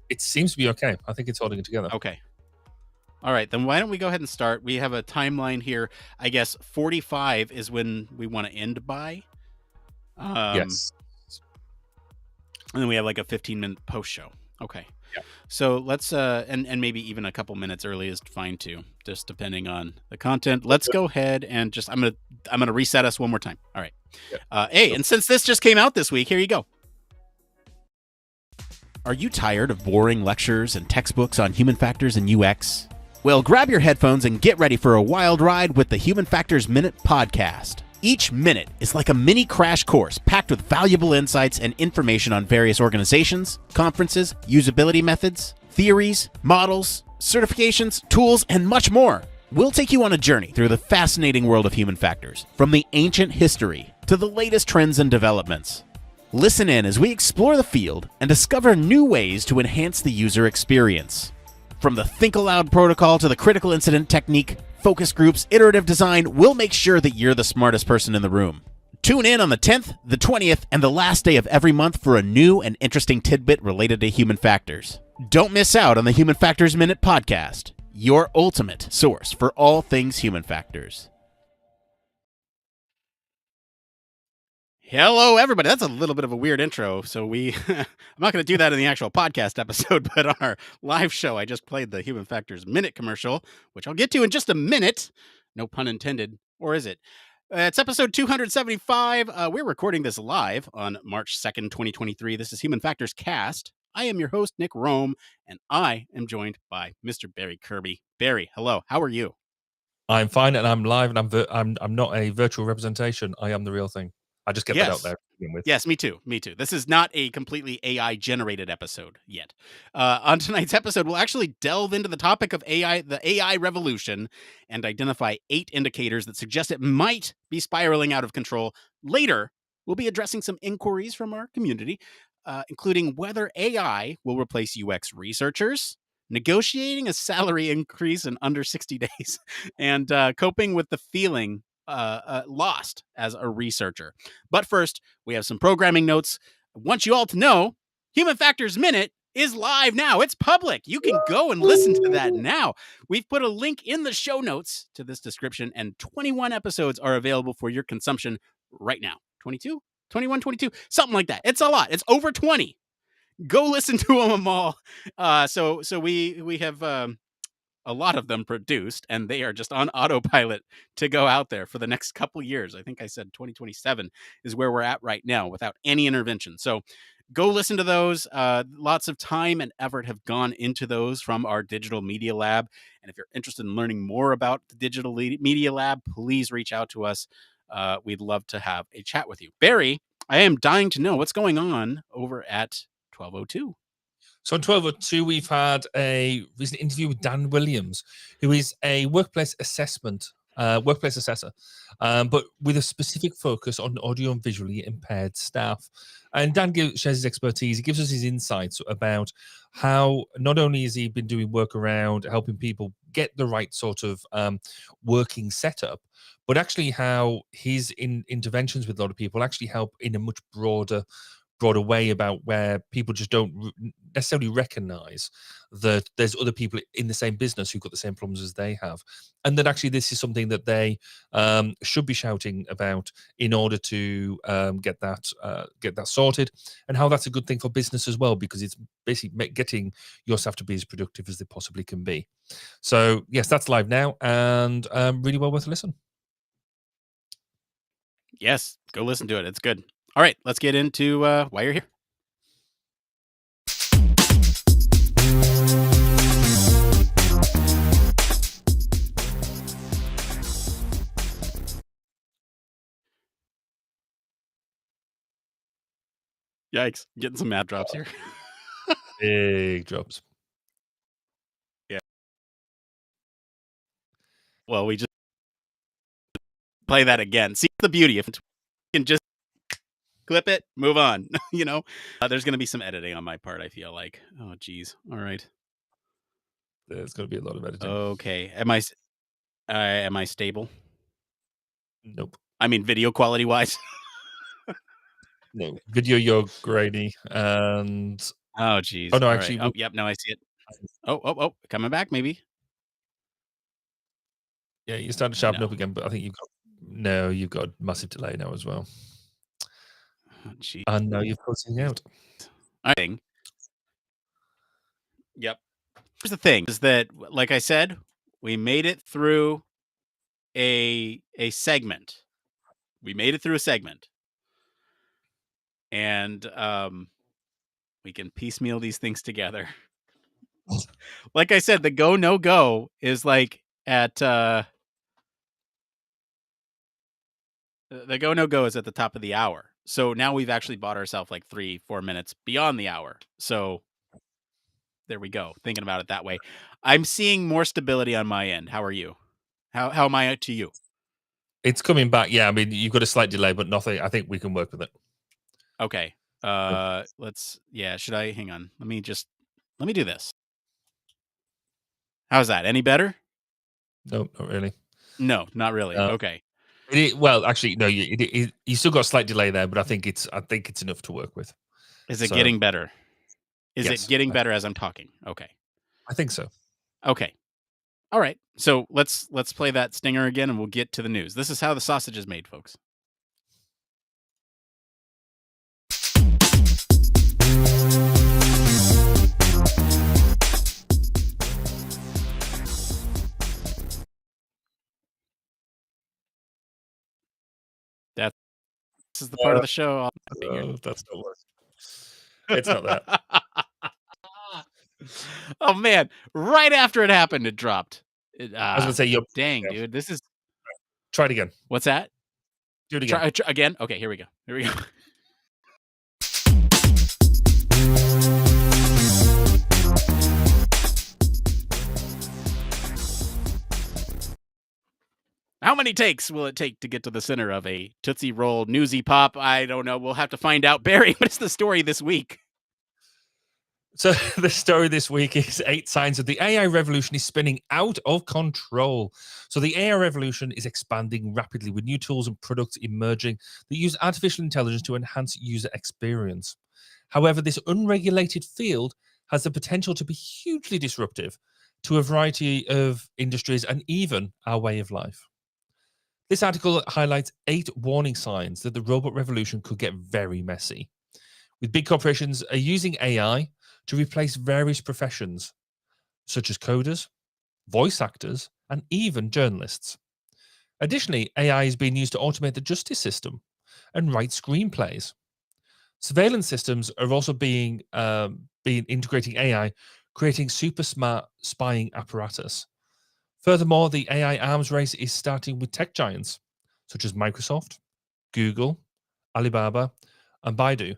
It seems to be okay. I think it's holding it together. Okay. All right, then why don't we go ahead and start? We have a timeline here. I guess 45 is when we want to end by. Yes. And then we have like a 15-minute post show. Okay. Yeah. So let's and maybe even a couple minutes early is fine too, just depending on the content. Let's go ahead and just I'm gonna reset us one more time. All right. Yeah. Hey, and since this just came out this week, here you go. Are you tired of boring lectures and textbooks on human factors and UX? Well, grab your headphones and get ready for a wild ride with the Human Factors Minute podcast. Each minute is like a mini crash course packed with valuable insights and information on various organizations, conferences, usability methods, theories, models, certifications, tools, and much more. We'll take you on a journey through the fascinating world of human factors, from the ancient history to the latest trends and developments. Listen in as we explore the field and discover new ways to enhance the user experience. From the Think Aloud protocol to the critical incident technique, focus groups, iterative design, we'll make sure that you're the smartest person in the room. Tune in on the 10th, the 20th, and the last day of every month for a new and interesting tidbit related to human factors. Don't miss out on the Human Factors Minute podcast, your ultimate source for all things human factors. Hello, everybody. That's a little bit of a weird intro. So I'm not going to do that in the actual podcast episode, but on our live show, I just played the Human Factors Minute commercial, which I'll get to in just a minute. No pun intended. Or is it? It's episode 275. We're recording this live on March 2nd, 2023. This is Human Factors Cast. I am your host, Nick Roome, and I am joined by Mr. Barry Kirby. Barry, hello. How are you? I'm fine, and I'm live, and I'm not a virtual representation. I am the real thing. I just get that out there to begin with. Yes, me too. This is not a completely AI-generated episode yet. On tonight's episode, we'll actually delve into the topic of AI, the AI revolution, and identify 8 indicators that suggest it might be spiraling out of control. Later, we'll be addressing some inquiries from our community, including whether AI will replace UX researchers, negotiating a salary increase in under 60 days, and coping with the feeling lost as a researcher. But first, we have some programming notes. I want you all to know Human Factors Minute is live now. It's public. You can go and listen to that now. We've put a link in the show notes to this description, and 21 episodes are available for your consumption right now. 22? 21, 22? Something like that. It's a lot. It's over 20. Go listen to them all. So we have a lot of them produced, and they are just on autopilot to go out there for the next couple years. I think I said 2027 is where we're at right now without any intervention. So go listen to those. Lots of time and effort have gone into those from our digital media lab. And if you're interested in learning more about the digital media lab, please reach out to us. We'd love to have a chat with you. Barry, I am dying to know what's going on over at 1202. So on 1202, we've had a recent interview with Dan Williams, who is a workplace assessor, but with a specific focus on audio and visually impaired staff. And Dan shares his expertise. He gives us his insights about how not only has he been doing work around helping people get the right sort of working setup, but actually how his interventions with a lot of people actually help in a much broader way about where people just don't necessarily recognize that there's other people in the same business who've got the same problems as they have, and that actually this is something that they should be shouting about in order to get that sorted, and how that's a good thing for business as well, because it's basically getting your staff to be as productive as they possibly can be. So yes, that's live now, and really well worth a listen. Yes, go listen to it. It's good. All right, let's get into why you're here. Yikes, getting some mad drops here. Big drops. Yeah. Well, we just play that again. See the beauty if you can just clip it, move on. There's going to be some editing on my part, I feel like. Oh, geez. All right. There's going to be a lot of editing. Okay. Am I stable? Nope. I mean, video quality wise. No. Video, you're grainy. And oh, geez. Oh, no, All actually. Right. Oh, yep. Now I see it. Oh. Coming back, maybe. Yeah, you're starting to sharpen up again, but I think you've got a massive delay now as well. Oh, geez. And now you're cutting out. Yep. Here's the thing: is that, like I said, we made it through a segment. We made it through a segment, and we can piecemeal these things together. Like I said, the go no go is like at the go no go is at the top of the hour. So now we've actually bought ourselves like 3-4 minutes beyond the hour. So there we go. Thinking about it that way. I'm seeing more stability on my end. How are you? How am I to you? It's coming back. Yeah, I mean, you've got a slight delay, but nothing. I think we can work with it. Okay. Should I hang on? Let me do this. How's that? Any better? No, not really. No, not really. Okay. Well, actually, no. You still got a slight delay there, but I think it's enough to work with. Is it getting better? Is yes, it getting better as I'm talking? Okay. I think so. Okay. All right. So let's play that stinger again, and we'll get to the news. This is how the sausage is made, folks. This is the part of the show. That's not worse. It's not that. Oh man! Right after it happened, it dropped. I was gonna say, dang, dude, this is. Try it again. What's that? Do it again. Try again. Okay, here we go. How many takes will it take to get to the center of a Tootsie Roll newsy pop? I don't know. We'll have to find out. Barry, what is the story this week? So the story this week is 8 signs that the AI revolution is spinning out of control. So the AI revolution is expanding rapidly with new tools and products emerging that use artificial intelligence to enhance user experience. However, this unregulated field has the potential to be hugely disruptive to a variety of industries and even our way of life. This article highlights 8 warning signs that the robot revolution could get very messy, with big corporations are using AI to replace various professions, such as coders, voice actors, and even journalists. Additionally, AI is being used to automate the justice system and write screenplays. Surveillance systems are also being integrating AI, creating super smart spying apparatus. Furthermore, the AI arms race is starting with tech giants such as Microsoft, Google, Alibaba, and Baidu,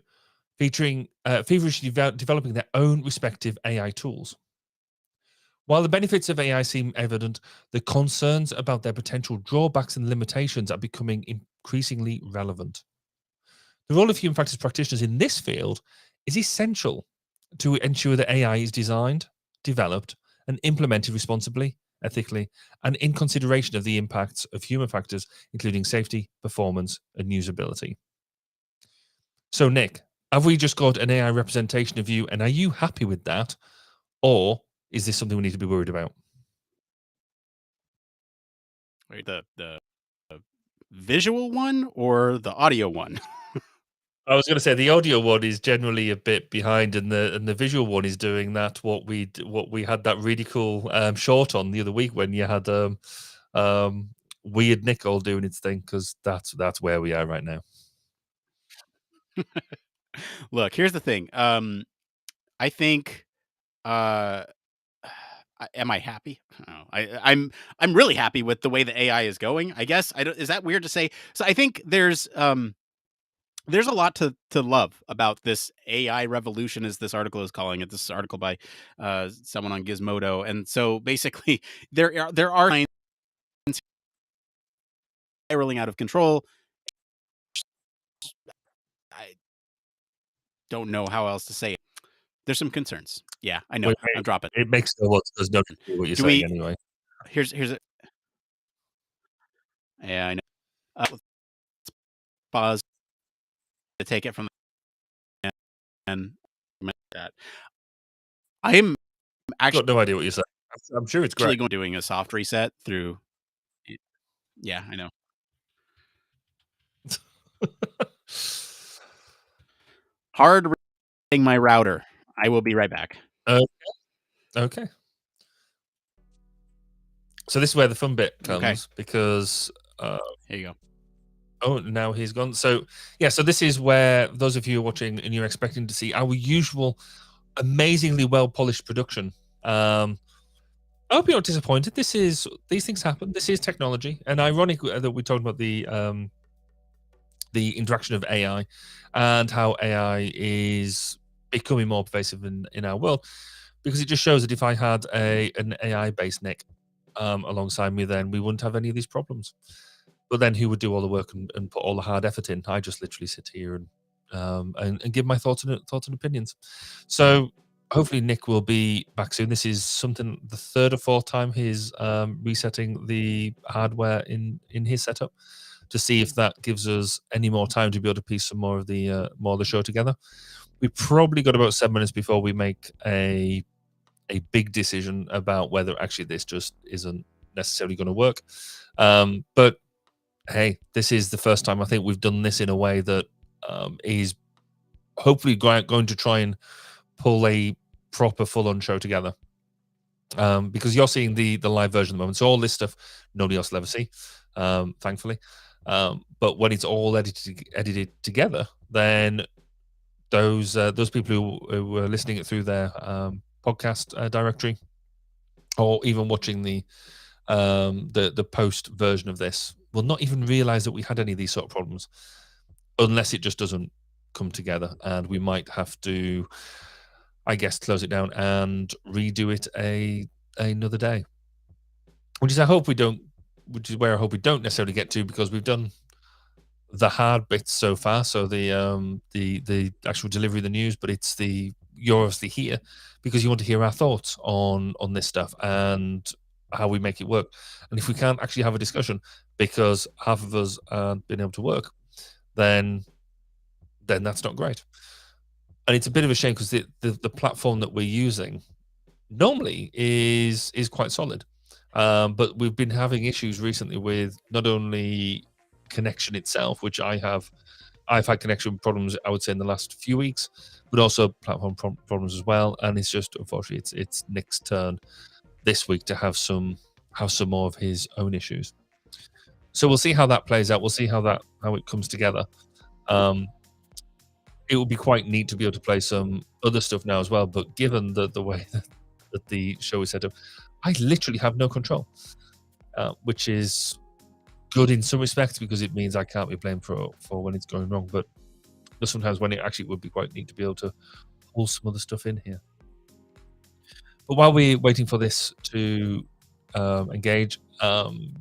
feverishly developing their own respective AI tools. While the benefits of AI seem evident, the concerns about their potential drawbacks and limitations are becoming increasingly relevant. The role of human factors practitioners in this field is essential to ensure that AI is designed, developed, and implemented responsibly, ethically, and in consideration of the impacts of human factors, including safety, performance, and usability. So, Nick, have we just got an AI representation of you, and are you happy with that? Or is this something we need to be worried about? Wait, the visual one or the audio one? I was going to say the audio one is generally a bit behind, and the visual one is doing that. What we had that really cool short on the other week when you had Weird Nick all doing its thing, because that's where we are right now. Look, here's the thing. I think. Am I happy? Oh, I'm really happy with the way the AI is going. I guess is that weird to say? So I think there's a lot to love about this AI revolution, as this article is calling it. This article by someone on Gizmodo, and so basically there are signs spiraling out of control. I don't know how else to say it. There's some concerns. Yeah, I know. I'm dropping. It makes no sense. There's no what you're saying anyway. Here's it. Yeah, I know. Let's pause to take it from and that. I'm actually got no idea what you're saying. I'm sure it's great. Doing a soft reset through. Yeah, I know. Hard resetting my router. I will be right back. Okay. So this is where the fun bit comes, because here you go. Oh, now he's gone. So yeah, so this is where those of you watching and you're expecting to see our usual amazingly well polished production. I hope you're not disappointed. These things happen. This is technology, and ironic that we talked about the interaction of AI and how AI is becoming more pervasive in our world, because it just shows that if I had an AI based Nick alongside me, then we wouldn't have any of these problems. But then who would do all the work and put all the hard effort in? I just literally sit here and give my thoughts and opinions. So hopefully Nick will be back soon. This is something the 3rd or 4th time he's resetting the hardware in his setup to see if that gives us any more time to be able to piece some more of the show together. We probably got about 7 minutes before we make a big decision about whether actually this just isn't necessarily going to work. But hey, this is the first time I think we've done this in a way that is hopefully going to try and pull a proper full-on show together. Because you're seeing the live version at the moment, so all this stuff nobody else will ever see, thankfully. But when it's all edited together, then those people who are listening it through their podcast directory, or even watching the post version of this, will not even realize that we had any of these sort of problems, unless it just doesn't come together, and we might have to, I guess, close it down and redo it another day. Which is where I hope we don't necessarily get to, because we've done the hard bits so far. So the actual delivery of the news, but it's the you're obviously here because you want to hear our thoughts on this stuff and how we make it work. And if we can't actually have a discussion because half of us aren't been able to work, then that's not great. And it's a bit of a shame because the platform that we're using normally is quite solid, but we've been having issues recently with not only connection itself, which I've had connection problems, I would say, in the last few weeks, but also platform problems as well. And it's just, unfortunately, it's Nick's turn this week to have some more of his own issues. So we'll see how that plays out. We'll see how it comes together. It would be quite neat to be able to play some other stuff now as well. But given the way that the show is set up, I literally have no control, which is good in some respects because it means I can't be blamed for when it's going wrong. But there's sometimes when it actually would be quite neat to be able to pull some other stuff in here. But while we're waiting for this to engage,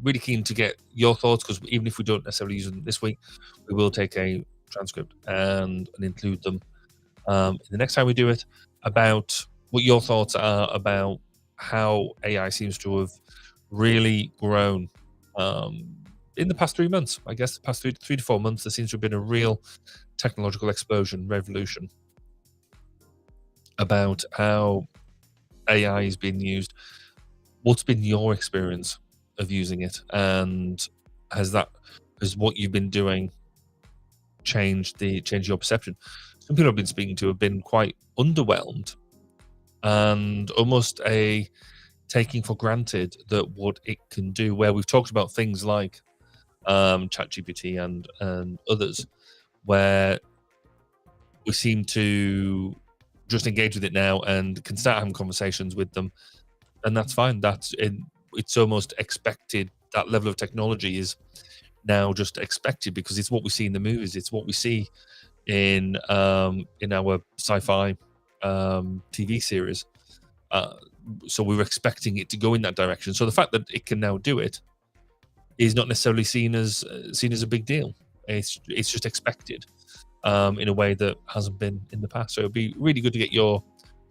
really keen to get your thoughts, because even if we don't necessarily use them this week, we will take a transcript and include them the next time we do it, about what your thoughts are about how AI seems to have really grown in the past 3 months. I guess the past 3 to 4 months, there seems to have been a real technological explosion, revolution about how AI is being used. What's been your experience of using it, and has what you've been doing changed your perception? Some people I've been speaking to have been quite underwhelmed and almost taking for granted that what it can do, where we've talked about things like ChatGPT and others, where we seem to just engage with it now and can start having conversations with them, and that's fine. It's almost expected. That level of technology is now just expected because it's what we see in the movies. It's what we see in our sci-fi TV series. So we were expecting it to go in that direction. So the fact that it can now do it is not necessarily seen as a big deal. It's just expected in a way that hasn't been in the past. So it'd be really good to get your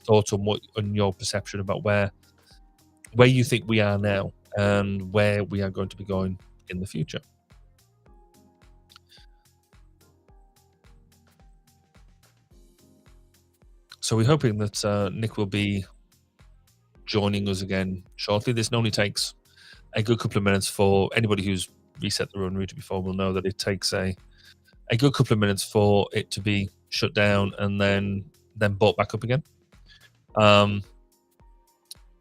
thoughts on your perception about where you think we are now and where we are going to be going in the future. So we're hoping that Nick will be joining us again shortly. This normally takes a good couple of minutes. For anybody who's reset the run router before will know that it takes a good couple of minutes for it to be shut down and then brought back up again.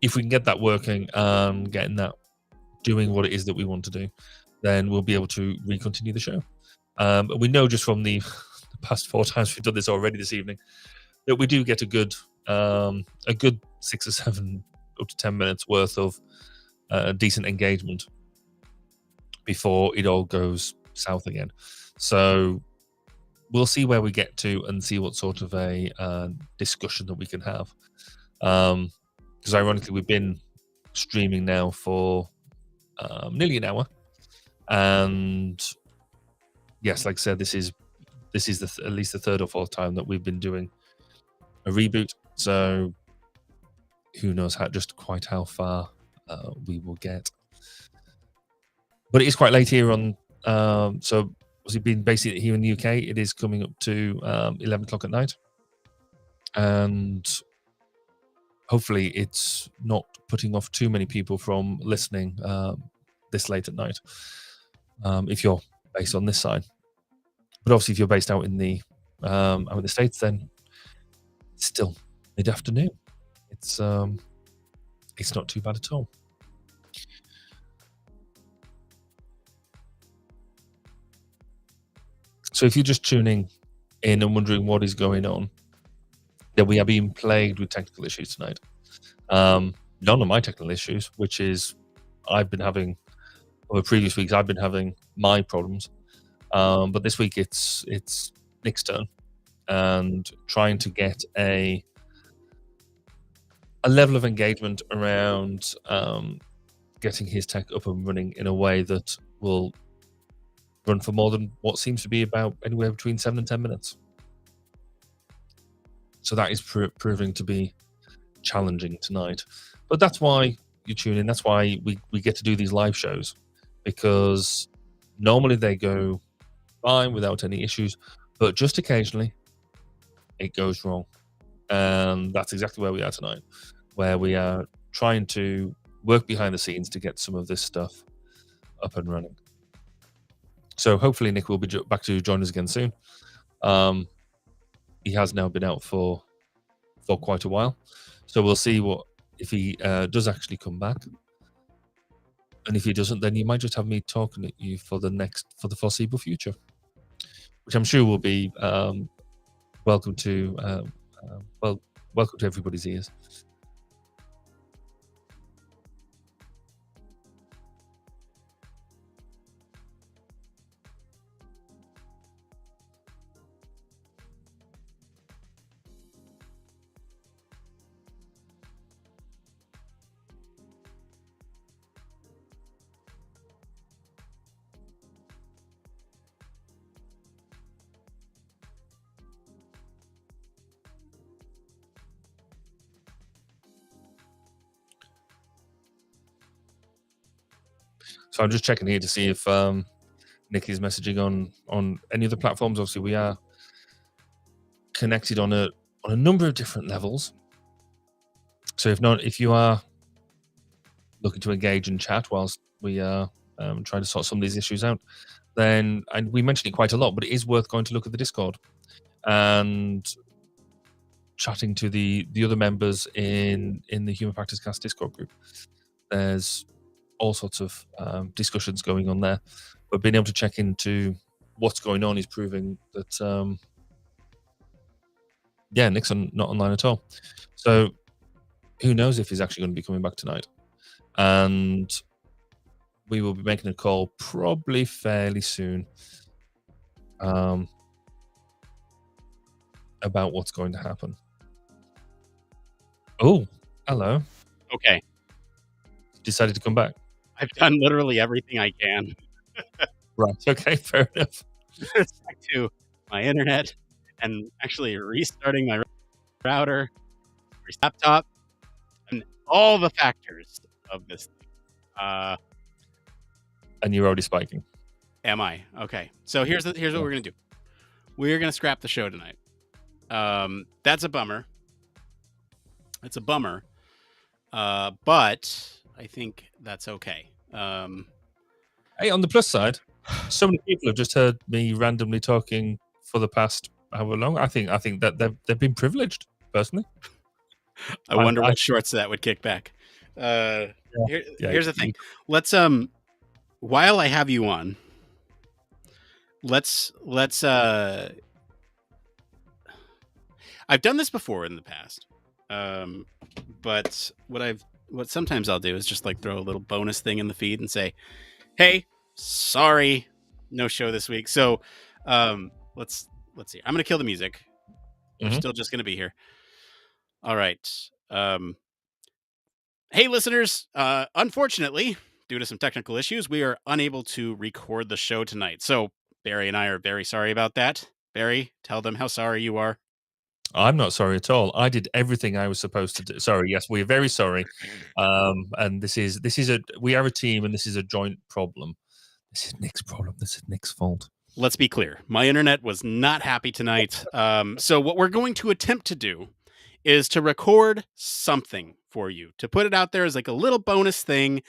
If we can get that working and getting that doing what it is that we want to do, then we'll be able to continue the show. We know just from the past 4 times we've done this already this evening that we do get a good 6 or 7 up to 10 minutes worth of decent engagement before it all goes south again. So we'll see where we get to and see what sort of a discussion that we can have. Because ironically, we've been streaming now for nearly an hour, and yes, like I said, this is at least the 3rd or 4th time that we've been doing a reboot. So who knows quite how far we will get. But it is quite late here on. So was it been basically here in the UK? It is coming up to 11 o'clock at night, and hopefully it's not putting off too many people from listening this late at night, if you're based on this side. But obviously if you're based out in the States, then it's still mid-afternoon. It's not too bad at all. So if you're just tuning in and wondering what is going on, that we are being plagued with technical issues tonight. None of my technical issues, which is I've been having over previous weeks. I've been having my problems, but this week it's Nick's turn, and trying to get a level of engagement around getting his tech up and running in a way that will run for more than what seems to be about anywhere between 7 and 10 minutes. So that is proving to be challenging tonight. But that's why you tune in. That's why we get to do these live shows, because normally they go fine without any issues, but just occasionally it goes wrong. And that's exactly where we are tonight, where we are trying to work behind the scenes to get some of this stuff up and running. So hopefully Nick will be back to join us again soon. He has now been out for quite a while, so we'll see if he does actually come back. And if he doesn't, then you might just have me talking at you for the foreseeable future, which I'm sure will be welcome to everybody's ears. So I'm just checking here to see if Nick is messaging on any of the platforms. Obviously, we are connected on a number of different levels. So if you are looking to engage and chat whilst we are trying to sort some of these issues out, then, and we mentioned it quite a lot, but it is worth going to look at the Discord and chatting to the other members in the Human Factors Cast Discord group. There's all sorts of discussions going on there, but being able to check into what's going on is proving that Nick's not online at all. So who knows if he's actually going to be coming back tonight. And we will be making a call probably fairly soon about what's going to happen. Oh, hello. Okay. Decided to come back. I've done literally everything I can. Right. Okay. Fair enough. Back to my internet and actually restarting my router, my laptop, and all the factors of this thing. And you're already spiking. Am I? Okay. So here's what we're gonna do. We're gonna scrap the show tonight. That's a bummer. It's a bummer. But I think that's okay. Hey, on the plus side, so many people have just heard me randomly talking for the past however long. I think that they've been privileged, personally. I wonder what shorts that would kick back. Here's the thing. Let's while I have you on, let's I've done this before in the past. But what sometimes I'll do is just like throw a little bonus thing in the feed and say, "Hey, sorry, no show this week." So, let's see. I'm gonna kill the music. We're still just gonna be here. All right. Hey, listeners. Unfortunately, due to some technical issues, we are unable to record the show tonight. So Barry and I are very sorry about that. Barry, tell them how sorry you are. I'm not sorry at all. I did everything I was supposed to do. Sorry, yes, we're very sorry. And we are a team, and this is a joint problem. This is Nick's problem. This is Nick's fault. Let's be clear. My internet was not happy tonight. So what we're going to attempt to do is to record something for you, to put it out there as like a little bonus thing.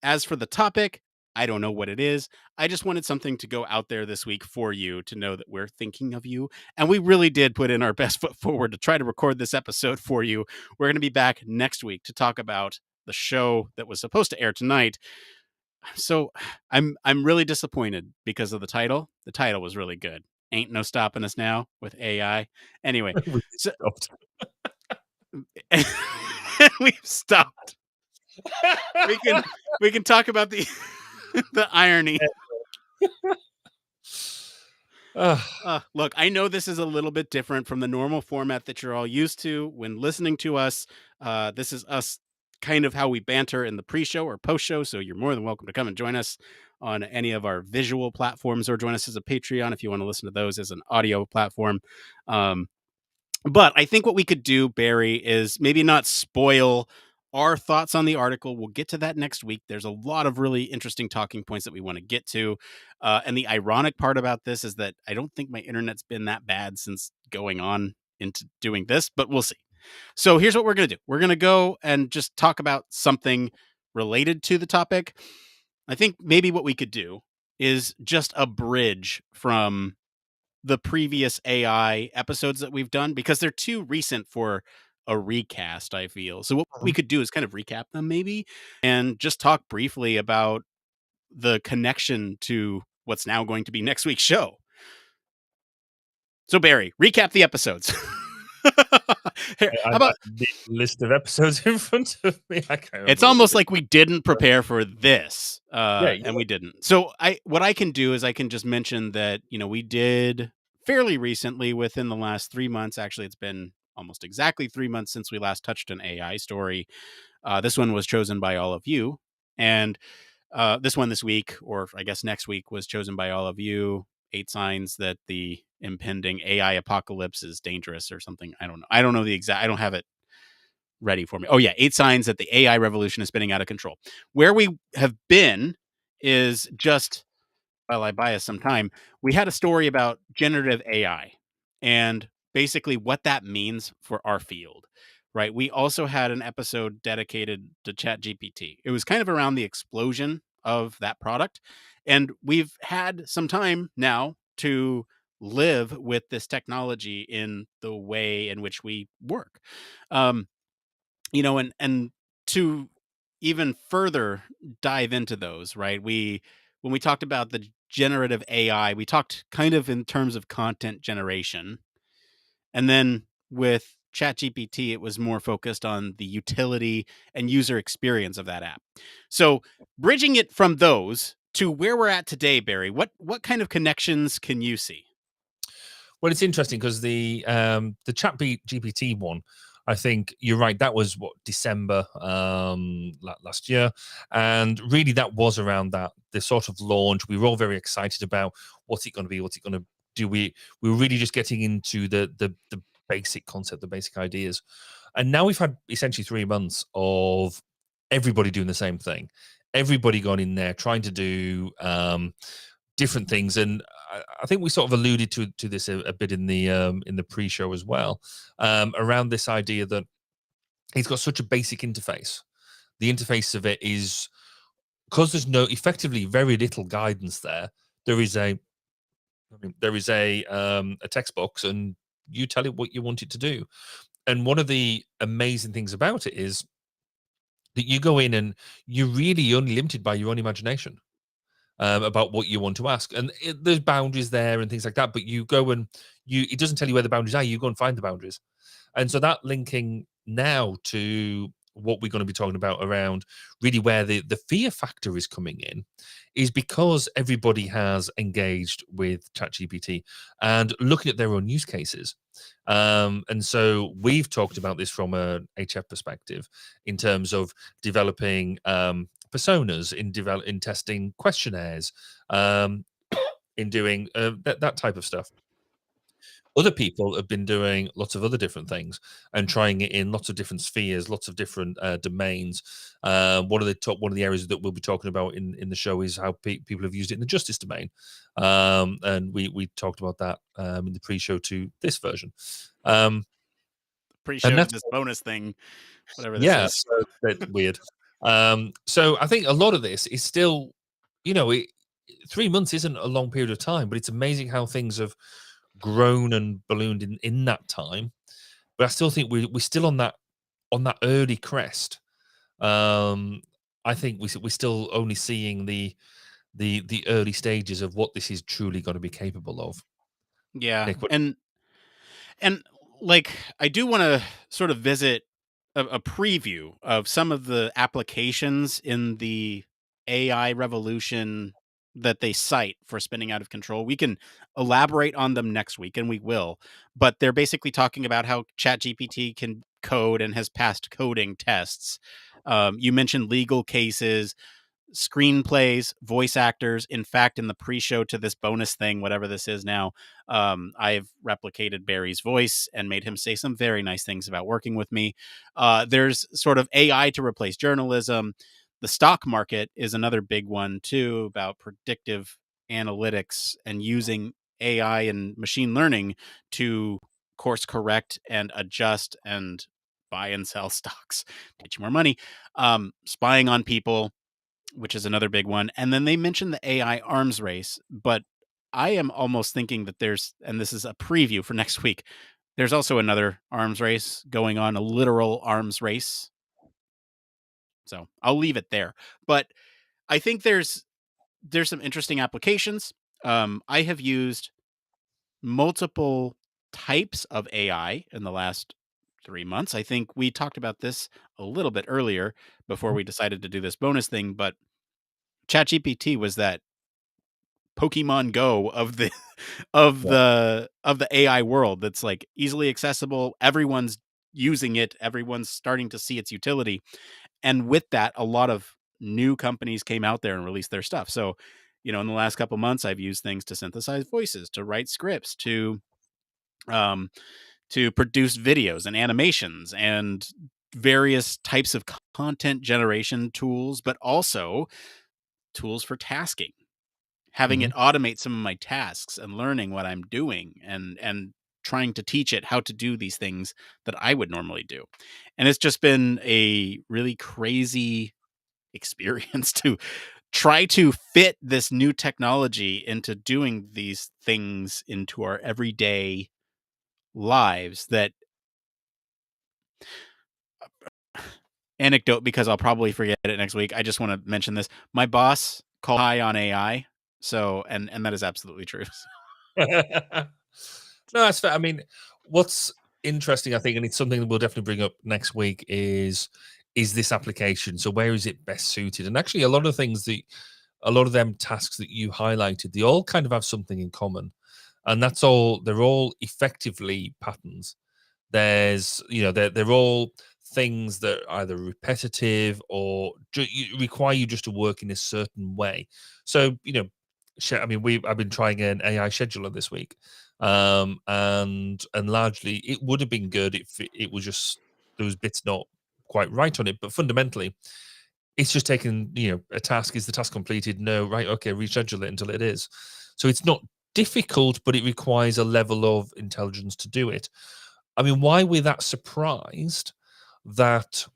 As for the topic, I don't know what it is. I just wanted something to go out there this week for you to know that we're thinking of you. And we really did put in our best foot forward to try to record this episode for you. We're going to be back next week to talk about the show that was supposed to air tonight. So I'm really disappointed because of the title. The title was really good. Ain't no stopping us now with AI. Anyway, so we've stopped. We can talk about the the irony. Look, I know this is a little bit different from the normal format that you're all used to when listening to us. This is us kind of how we banter in the pre-show or post-show, so you're more than welcome to come and join us on any of our visual platforms or join us as a Patreon if you want to listen to those as an audio platform. But I think what we could do, Barry, is maybe not spoil our thoughts on the article. We'll get to that next week. There's a lot of really interesting talking points that we want to get to. And the ironic part about this is that I don't think my internet's been that bad since going on into doing this, but we'll see. So here's what we're going to do. We're going to go and just talk about something related to the topic. I think maybe what we could do is just a bridge from the previous AI episodes that we've done, because they're too recent for a recast, I feel. So what we could do is kind of recap them maybe and just talk briefly about the connection to what's now going to be next week's show. So Barry, recap the episodes. Here, how about the list of episodes in front of me? I can't remember it's almost like we didn't prepare for this, and we didn't. So what I can do is I can just mention that, we did fairly recently, within the last 3 months. Actually, it's been almost exactly 3 months since we last touched an AI story. This one was chosen by all of you, and this one this week, or I guess next week, was chosen by all of you. 8 signs that the impending AI apocalypse is dangerous, or something. I don't know. I don't know the exact. I don't have it ready for me. Oh yeah, 8 signs that the AI revolution is spinning out of control. Where we have been is just, while I buy us some time, we had a story about generative AI and basically what that means for our field. Right. We also had an episode dedicated to ChatGPT. It was kind of around the explosion of that product. And we've had some time now to live with this technology in the way in which we work. Um, and to even further dive into those, right? When we talked about the generative AI, we talked kind of in terms of content generation. And then with ChatGPT, it was more focused on the utility and user experience of that app. So bridging it from those to where we're at today, Barry, what kind of connections can you see? Well, it's interesting because the Chat GPT one, I think you're right. That was December last year, and really that was around the sort of launch. We were all very excited about what's it going to be, what's it going to do. We were really just getting into the basic concept, the basic ideas, and now we've had essentially 3 months of everybody doing the same thing. Everybody gone in there trying to do different things, and I think we sort of alluded to this a bit in the pre-show as well, around this idea that it's got such a basic interface. The interface of it is, because there's effectively very little guidance there. There is a text box, and you tell it what you want it to do. And one of the amazing things about it is that you go in and you're really only limited by your own imagination. About what you want to ask, and there's boundaries there and things like that. But you go and it doesn't tell you where the boundaries are. You go and find the boundaries, and so that linking now to what we're going to be talking about around really where the fear factor is coming in is because everybody has engaged with ChatGPT and looking at their own use cases. And so we've talked about this from a HF perspective in terms of developing personas, in testing questionnaires, in doing that type of stuff. Other people have been doing lots of other different things and trying it in lots of different spheres, lots of different domains. One of the areas that we'll be talking about in the show is how people have used it in the justice domain, and we talked about that in the pre-show to this version. Pre-show to this bonus thing, whatever this is. So that's weird. So I think a lot of this is still, 3 months isn't a long period of time, but it's amazing how things have grown and ballooned in that time. But I still think we're still on that early crest. I think we're still only seeing the early stages of what this is truly going to be capable of. Yeah, Nick, and like I do want to sort of visit a preview of some of the applications in the AI revolution that they cite for spinning out of control. We can elaborate on them next week, and we will. But they're basically talking about how ChatGPT can code and has passed coding tests. You mentioned legal cases, screenplays, voice actors. In fact, in the pre-show to this bonus thing, whatever this is now, I've replicated Barry's voice and made him say some very nice things about working with me. There's sort of AI to replace journalism. The stock market is another big one too, about predictive analytics and using AI and machine learning to course correct and adjust and buy and sell stocks, get you more money. Spying on people, which is another big one. And then they mentioned the AI arms race, but I am almost thinking that there's, and this is a preview for next week, there's also another arms race going on, a literal arms race. So I'll leave it there. But I think there's some interesting applications. I have used multiple types of AI in the last 3 months. I think we talked about this a little bit earlier before we decided to do this bonus thing, but ChatGPT was that Pokemon Go of the of the AI world that's like easily accessible. Everyone's using it. Everyone's starting to see its utility. And with that, a lot of new companies came out there and released their stuff. So, in the last couple months, I've used things to synthesize voices, to write scripts, to produce videos and animations and various types of content generation tools, but also tools for tasking, having it automate some of my tasks and learning what I'm doing and trying to teach it how to do these things that I would normally do. And it's just been a really crazy experience to try to fit this new technology into doing these things into our everyday lives. That anecdote, because I'll probably forget it next week, I just want to mention this. My boss called high on AI. So, and that is absolutely true. No, that's fair. I mean, what's interesting, I think, and it's something that we'll definitely bring up next week, is this application. So where is it best suited? And actually, a lot of them tasks that you highlighted, they all kind of have something in common, and that's all. They're all effectively patterns. There's, they're all things that are either repetitive or require you just to work in a certain way. So, I mean, I've been trying an AI scheduler this week, and largely it would have been good if it was just there was bits not quite right on it, but fundamentally, it's just taken a task. Is the task completed? No, right? Okay, reschedule it until it is. So it's not difficult, but it requires a level of intelligence to do it. I mean, why we're that surprised that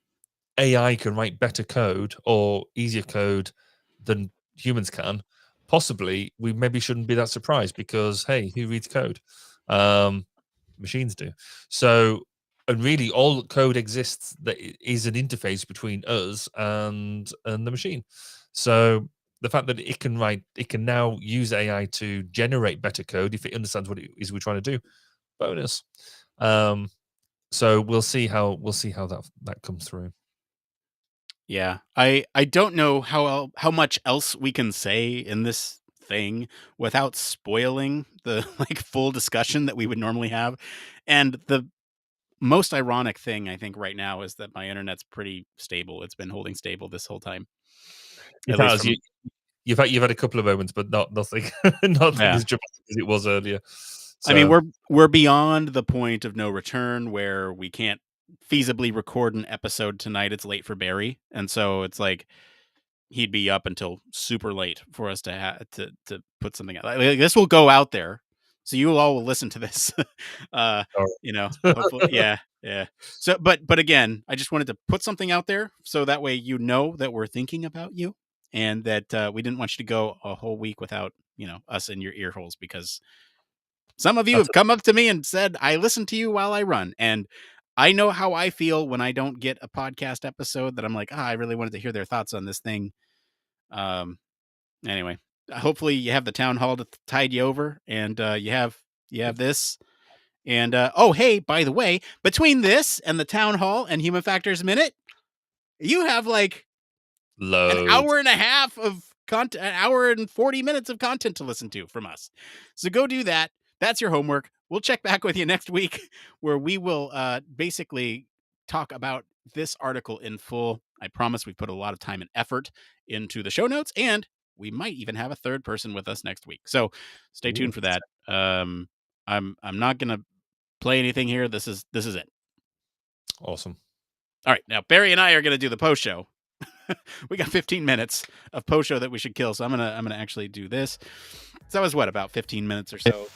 AI can write better code or easier code than humans can, possibly we maybe shouldn't be that surprised, because, hey, who reads code? Machines do. So, and really all code exists that is an interface between us and the machine. So the fact that it can now use AI to generate better code if it understands what it is we're trying to do, bonus. So we'll see how that comes through. Yeah, I don't know how much else we can say in this thing without spoiling the like full discussion that we would normally have. And the most ironic thing I think right now is that my internet's pretty stable. It's been holding stable this whole time. It has. You've had a couple of moments, but nothing as dramatic as it was earlier. So, I mean, we're beyond the point of no return where we can't feasibly record an episode tonight. It's late for Barry, and so it's like he'd be up until super late for us to to put something out. Like, this will go out there, so you all will listen to this. Hopefully, yeah. So, but again, I just wanted to put something out there so that way that we're thinking about you, and that we didn't want you to go a whole week without us in your ear holes, because some of you have come up to me and said, I listen to you while I run. And I know how I feel when I don't get a podcast episode, that I'm like, I really wanted to hear their thoughts on this thing. Anyway, hopefully you have the town hall to tide you over, and you have this. And oh, hey, by the way, between this and the town hall and Human Factors Minute, you have like loads. An hour and a half of content, an hour and 40 minutes of content to listen to from us. So go do that. That's your homework. We'll check back with you next week, where we will basically talk about this article in full. I promise we put a lot of time and effort into the show notes, and we might even have a third person with us next week. So stay tuned for that. I'm not gonna play anything here. This is it. Awesome. All right, now Barry and I are gonna do the post show. We got 15 minutes of post show that we should kill, so I'm gonna actually do this. So that was what, about 15 minutes or so.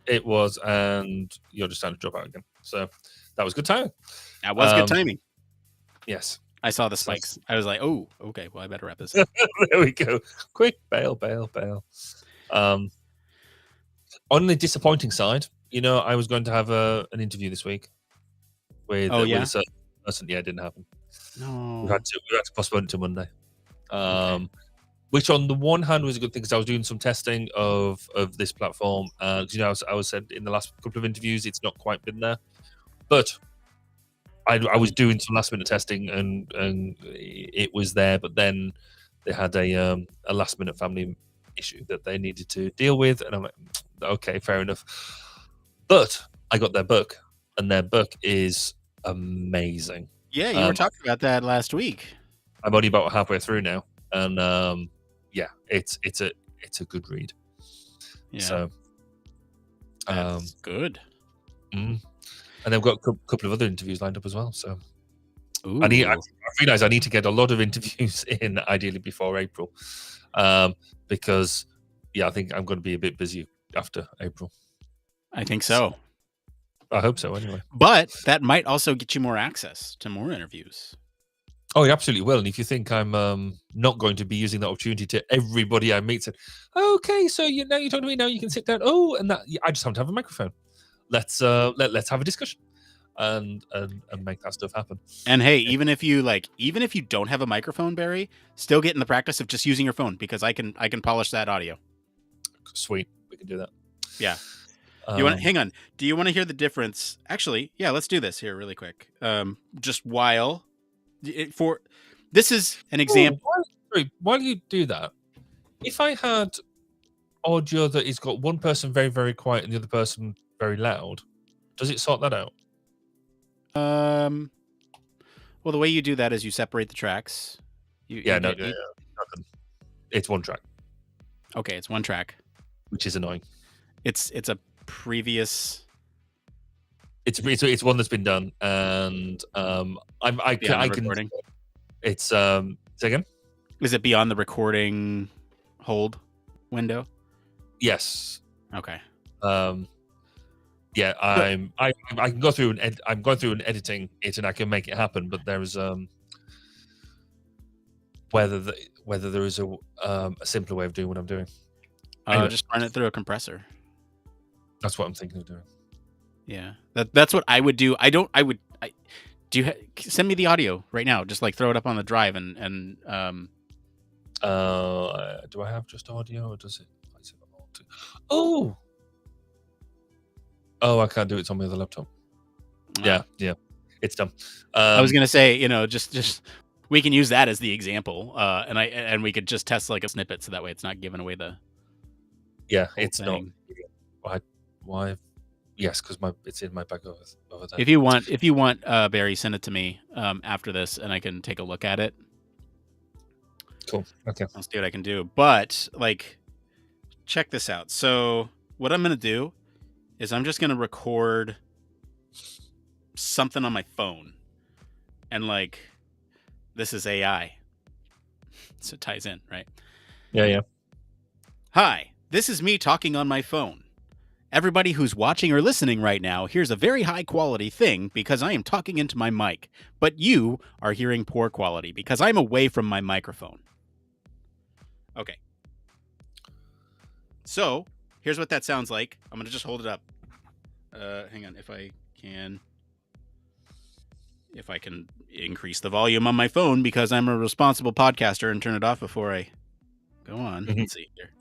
It was, and you're just starting to drop out again. So that was good timing. That was good timing. Yes. I saw the spikes. I was like, oh, okay, well, I better wrap this up. There we go. Quick, bail. On the disappointing side, I was going to have an interview this week with a certain person. Yeah, it didn't happen. No. We had to postpone it to Monday. Which on the one hand was a good thing because I was doing some testing of this platform. I was said in the last couple of interviews, it's not quite been there. But I was doing some last minute testing and it was there, but then they had a last minute family issue that they needed to deal with, and I'm like, okay, fair enough. But I got their book, and their book is amazing. Yeah, you were talking about that last week. I'm only about halfway through now, and it's a good read. Yeah, so that's good. And they've got a couple of other interviews lined up as well. So Ooh. I realize I need to get a lot of interviews in, ideally before April, because I think I'm going to be a bit busy after April. I think so. I hope so, anyway. But that might also get you more access to more interviews. Oh, you absolutely will. And if you think I'm not going to be using that opportunity to everybody I meet, said, okay, so now you're talking to me, now you can sit down. Oh, and that I just have to have a microphone. Let's have a discussion and make that stuff happen. And hey, even if you don't have a microphone, Barry, still get in the practice of just using your phone, because I can polish that audio. Sweet, we can do that. Yeah. Hang on. Do you want to hear the difference? Actually, yeah, let's do this here really quick. Just this is an example. While you do that, if I had audio that has got one person very, very quiet and the other person very loud, does it sort that out? Well, the way you do that is you separate the tracks. Nothing. It's one track. Okay, it's one track, which is annoying. It's a previous. It's one that's been done, and I can. Recording? It's say again. Is it beyond the recording hold window? Yes. Okay. Yeah, I can go through and I'm going through and editing it, and I can make it happen. But there is whether there is a simpler way of doing what I'm doing. Anyway. Just run it through a compressor. That's what I'm thinking of doing. Yeah, that's what I would do. Send me the audio right now. Just like throw it up on the drive and do I have just audio, or does it? Oh, I can't do it. It's on my other laptop. Yeah, it's done. I was gonna say, just we can use that as the example, and we could just test like a snippet, so that way it's not giving away the. Yeah, it's thing. Not. Why? Yes, because it's in my bag over there. If you want, Barry, send it to me after this, and I can take a look at it. Cool. Okay. I'll see what I can do. But check this out. So what I'm gonna do is I'm just gonna record something on my phone, and this is AI, so it ties in, right? Yeah. Hi, this is me talking on my phone. Everybody who's watching or listening right now hears a very high quality thing because I am talking into my mic, but you are hearing poor quality because I'm away from my microphone. Okay. So here's what that sounds like. I'm going to just hold it up. Hang on, if I can increase the volume on my phone, because I'm a responsible podcaster, and turn it off before I go on. Let's see here.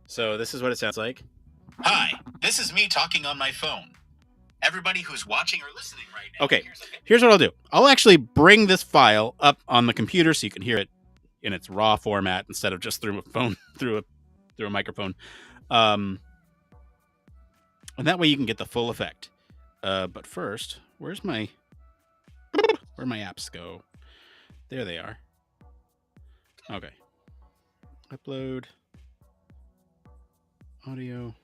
So this is what it sounds like. Hi, this is me talking on my phone. Everybody who's watching or listening right now. Okay, here's what I'll do. I'll actually bring this file up on the computer so you can hear it in its raw format instead of just through a phone, through a microphone. And that way you can get the full effect. But first, where's my... Where'd my apps go? There they are. Okay. Upload. Audio.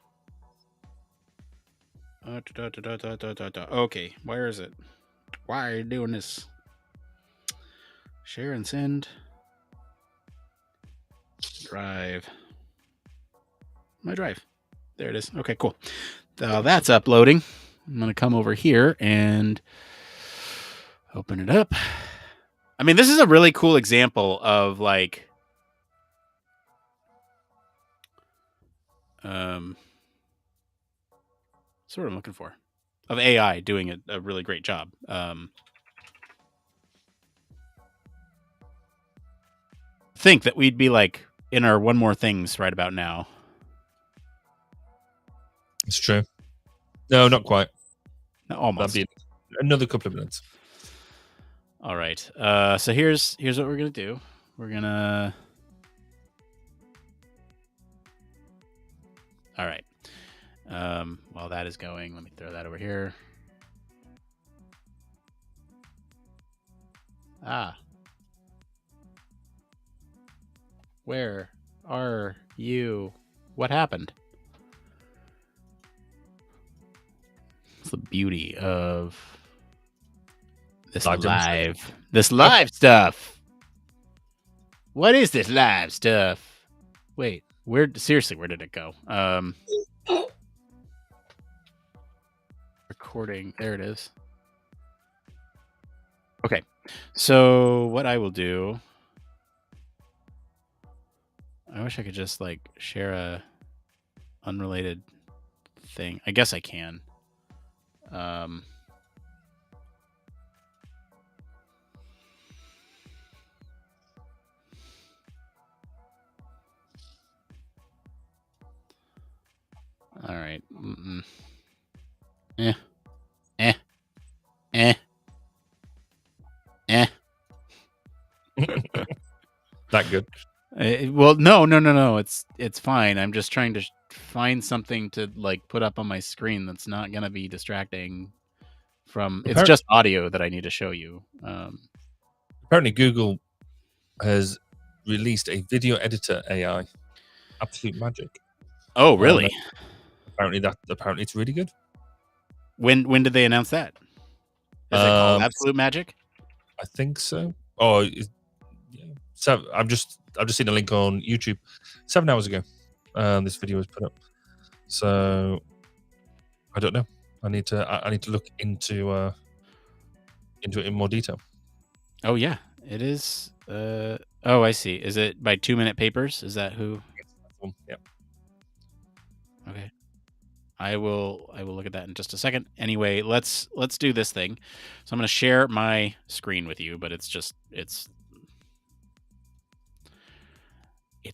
Okay, where is it? Why are you doing this? Share and send. Drive. My drive. There it is. Okay, cool. That's uploading. I'm going to come over here and open it up. I mean, this is a really cool example of like sort of I'm looking for of AI doing a really great job. Think that we'd be like in our one more things right about now. It's true. No, not quite. No, almost. That'd be another couple of minutes. All right. So here's what we're gonna do. We're gonna. All right. While that is going, let me throw that over here. Where are you? What happened? It's the beauty of this live stuff. What is this live stuff? Wait, where did it go? Recording. There it is. Okay. So what I will do, I wish I could just like share a unrelated thing. I guess I can. All right. That good? Well, no. It's fine. I'm just trying to find something to like put up on my screen that's not gonna be distracting. It's just audio that I need to show you. Apparently, Google has released a video editor AI. Absolute magic. Oh, really? Apparently it's really good. When did they announce that? Is it called Absolute Magic? I think so. Oh, yeah. So I've just seen a link on YouTube 7 hours ago. This video was put up. So I don't know. I need to look into it in more detail. Oh yeah, it is. I see. Is it by 2 Minute Papers? Is that who? Yeah. Okay. I will look at that in just a second. Anyway, let's do this thing. So I'm going to share my screen with you, but it's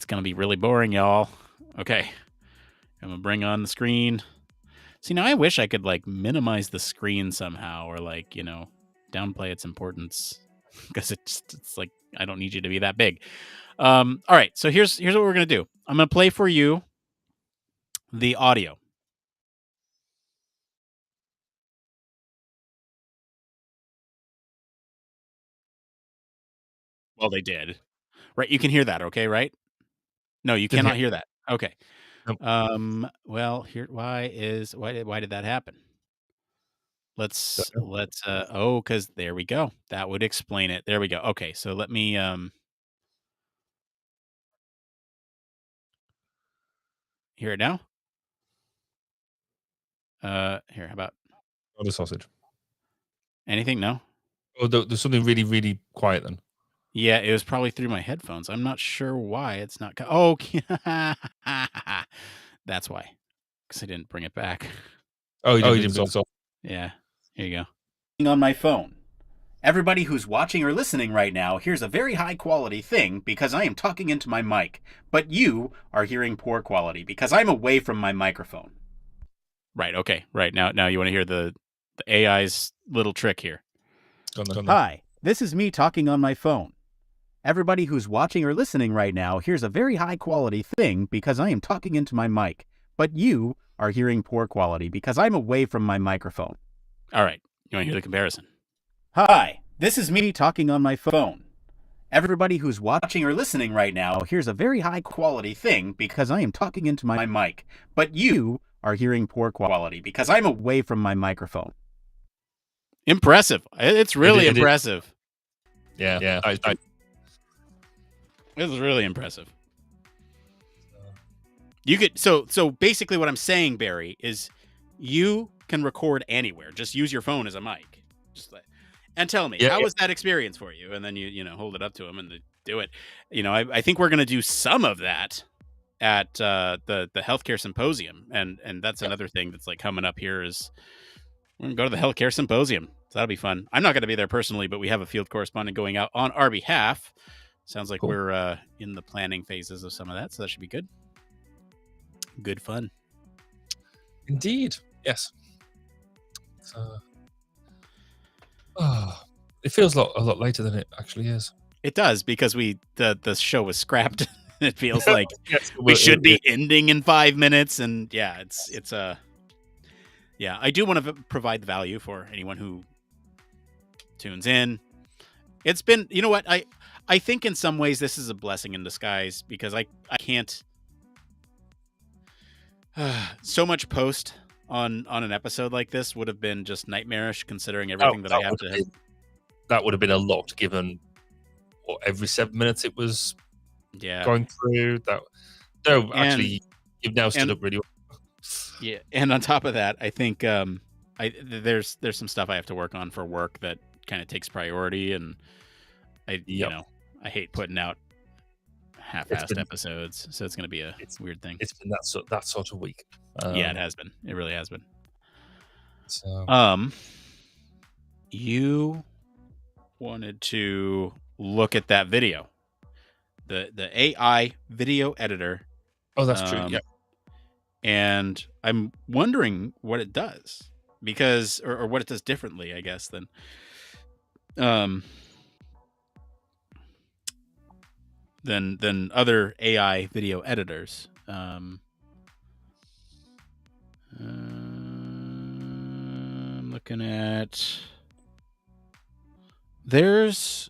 going to be really boring, y'all. Okay. I'm going to bring on the screen. See, now I wish I could like minimize the screen somehow or like, downplay its importance because it's like I don't need you to be that big. All right. So here's what we're going to do. I'm going to play for you the audio. Well, they did. Right, you can hear that, okay, right? No, you cannot hear that. Okay. Nope. Well, why did that happen? Let's cuz there we go. That would explain it. There we go. Okay, so let me hear it now? Here, how about Not a sausage. anything? No? Oh, there's something really, really quiet then. Yeah, it was probably through my headphones. I'm not sure why it's not. Oh, that's why. Because I didn't bring it back. Oh, you didn't bring it off. Yeah, here you go. On my phone. Everybody who's watching or listening right now hears a very high quality thing because I am talking into my mic. But you are hearing poor quality because I'm away from my microphone. Right, okay. Right, now you want to hear the AI's little trick here. Hi, this is me talking on my phone. Everybody who's watching or listening right now hears a very high quality thing because I am talking into my mic. But you are hearing poor quality because I'm away from my microphone. All right. You want to hear the comparison? Hi, This is me talking on my phone. Everybody who's watching or listening right now hears a very high quality thing because I am talking into my mic. But you are hearing poor quality because I'm away from my microphone. Impressive. It's really impressive. Yeah. This is really impressive. You could so basically what I'm saying, Barry, is you can record anywhere. Just use your phone as a mic. And tell me, how was that experience for you? And then you hold it up to them and they do it. I think we're going to do some of that at the healthcare symposium, and that's another thing that's like coming up here is we're going to go to the healthcare symposium. So that'll be fun. I'm not going to be there personally, but we have a field correspondent going out on our behalf. Sounds like we're in the planning phases of some of that, so that should be good. Good fun. Indeed. Yes. It feels a lot later than it actually is. It does, because the show was scrapped. It feels like we should be ending in 5 minutes, and it's I do want to provide value for anyone who tunes in. It's been, you know what, I think in some ways this is a blessing in disguise, because I can't so much post on an episode like this would have been just nightmarish, considering everything that I have to. That would have been a lot, given every 7 minutes it was going through. Actually, you've now stood up really well. Yeah, and on top of that, I think there's some stuff I have to work on for work that kind of takes priority, and I hate putting out half-assed episodes, so it's going to be a weird thing. It's been that sort of week. It has been. It really has been. So. You wanted to look at that video, the AI video editor. Oh, that's true. Yeah. And I'm wondering what it does, because or what it does differently, I guess, than other AI video editors. I'm looking at. There was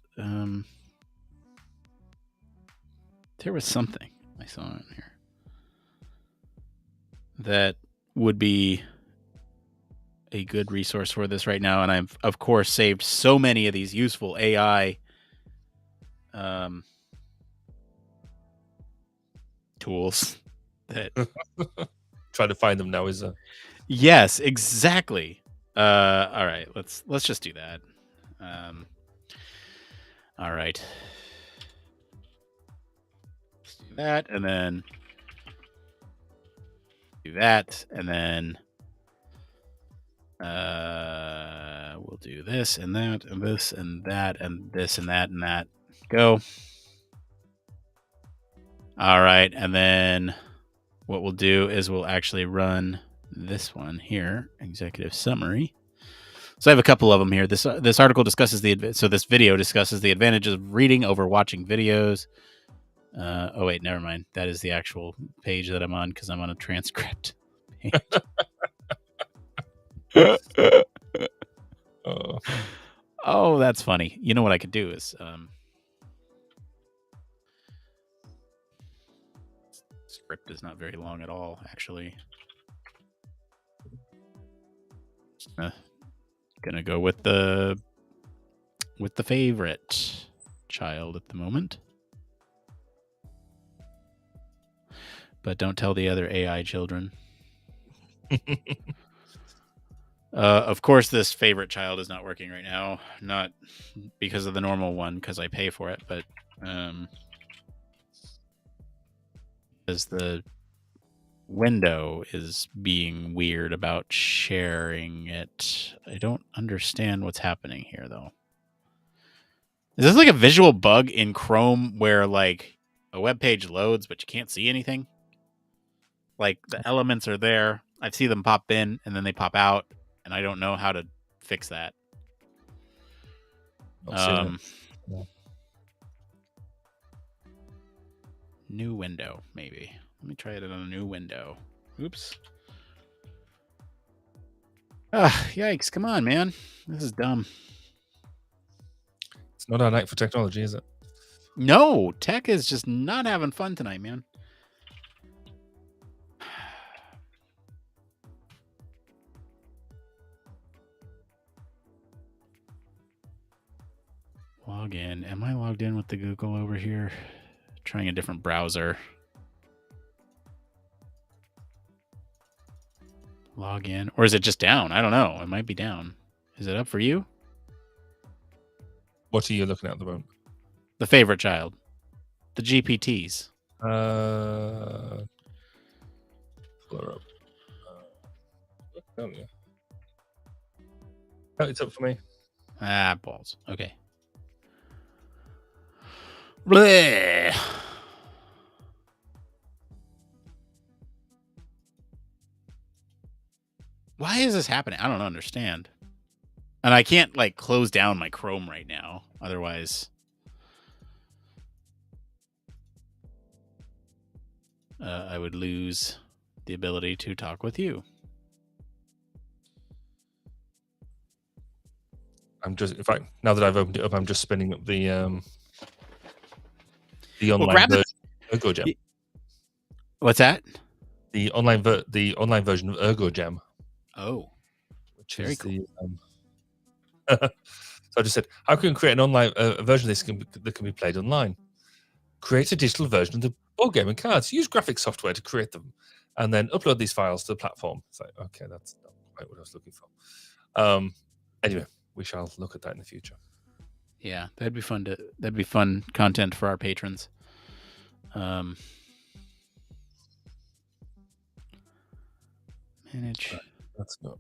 something I saw in here that would be a good resource for this right now, and I've of course saved so many of these useful AI tools that try to find them now is a yes, exactly. All right, let's just do that. All right, let's do that, and then do that, and then we'll do this and that and this and that and this and that and that. Go. All right, and then what we'll do is we'll actually run this one here, executive summary. So I have a couple of them here. This article discusses this video discusses the advantages of reading over watching videos. Oh wait, never mind. That is the actual page that I'm on, because I'm on a transcript page. Oh, that's funny. You know what I could do is script is not very long at all, actually. Gonna go with the favorite child at the moment, but don't tell the other AI children. Of course, this favorite child is not working right now, not because of the normal one, because I pay for it, but because the window is being weird about sharing it. I don't understand what's happening here, though. Is this like a visual bug in Chrome where like a web page loads but you can't see anything? Like the elements are there, I see them pop in and then they pop out, and I don't know how to fix that. New window, maybe. Let me try it on a new window. Oops. Yikes, come on, man. This is dumb. not our night for technology, is it? No, tech is just not having fun tonight, man. Log in. Am I logged in with the Google over here? Trying a different browser. Log in. Or is it just down? I don't know. It might be down. Is it up for you? What are you looking at the moment? The favorite child. The GPTs. Pull her up. Oh, it's up for me. Ah, balls. Okay. Bleh. Why is this happening? I don't understand. And I can't like close down my Chrome right now. Otherwise, I would lose the ability to talk with you. I'm just, in fact, now that I've opened it up, I'm just spinning up the online grab version of ErgoGem. What's that? The online version of ErgoGem. Oh, which very is cool. So I just said, how can we create an online version of this that can be played online? Create a digital version of the board game and cards. Use graphic software to create them, and then upload these files to the platform. It's like, okay, that's not quite what I was looking for. Anyway, we shall look at that in the future. Yeah, that'd be fun content for our patrons. Manage. That's not.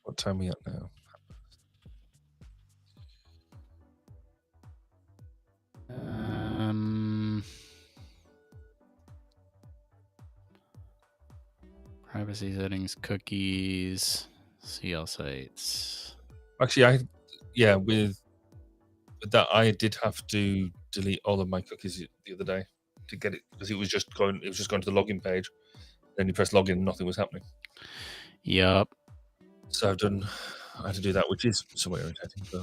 What time are we at now? Privacy settings, cookies, CL sites. Actually, with that, I did have to delete all of my cookies the other day to get it because it was just going to the login page. Then you press login, and nothing was happening. Yup. So I had to do that, which is somewhat irritating. But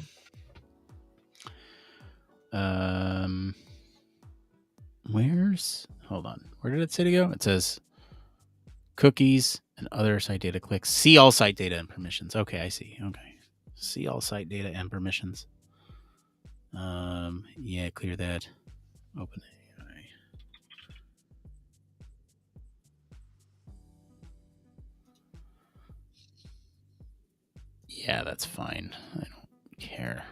hold on. Where did it say to go? It says cookies and other site data. Click see all site data and permissions. Okay, I see. Okay. See all site data and permissions. Yeah, clear that. Open AI. Yeah, that's fine. I don't care.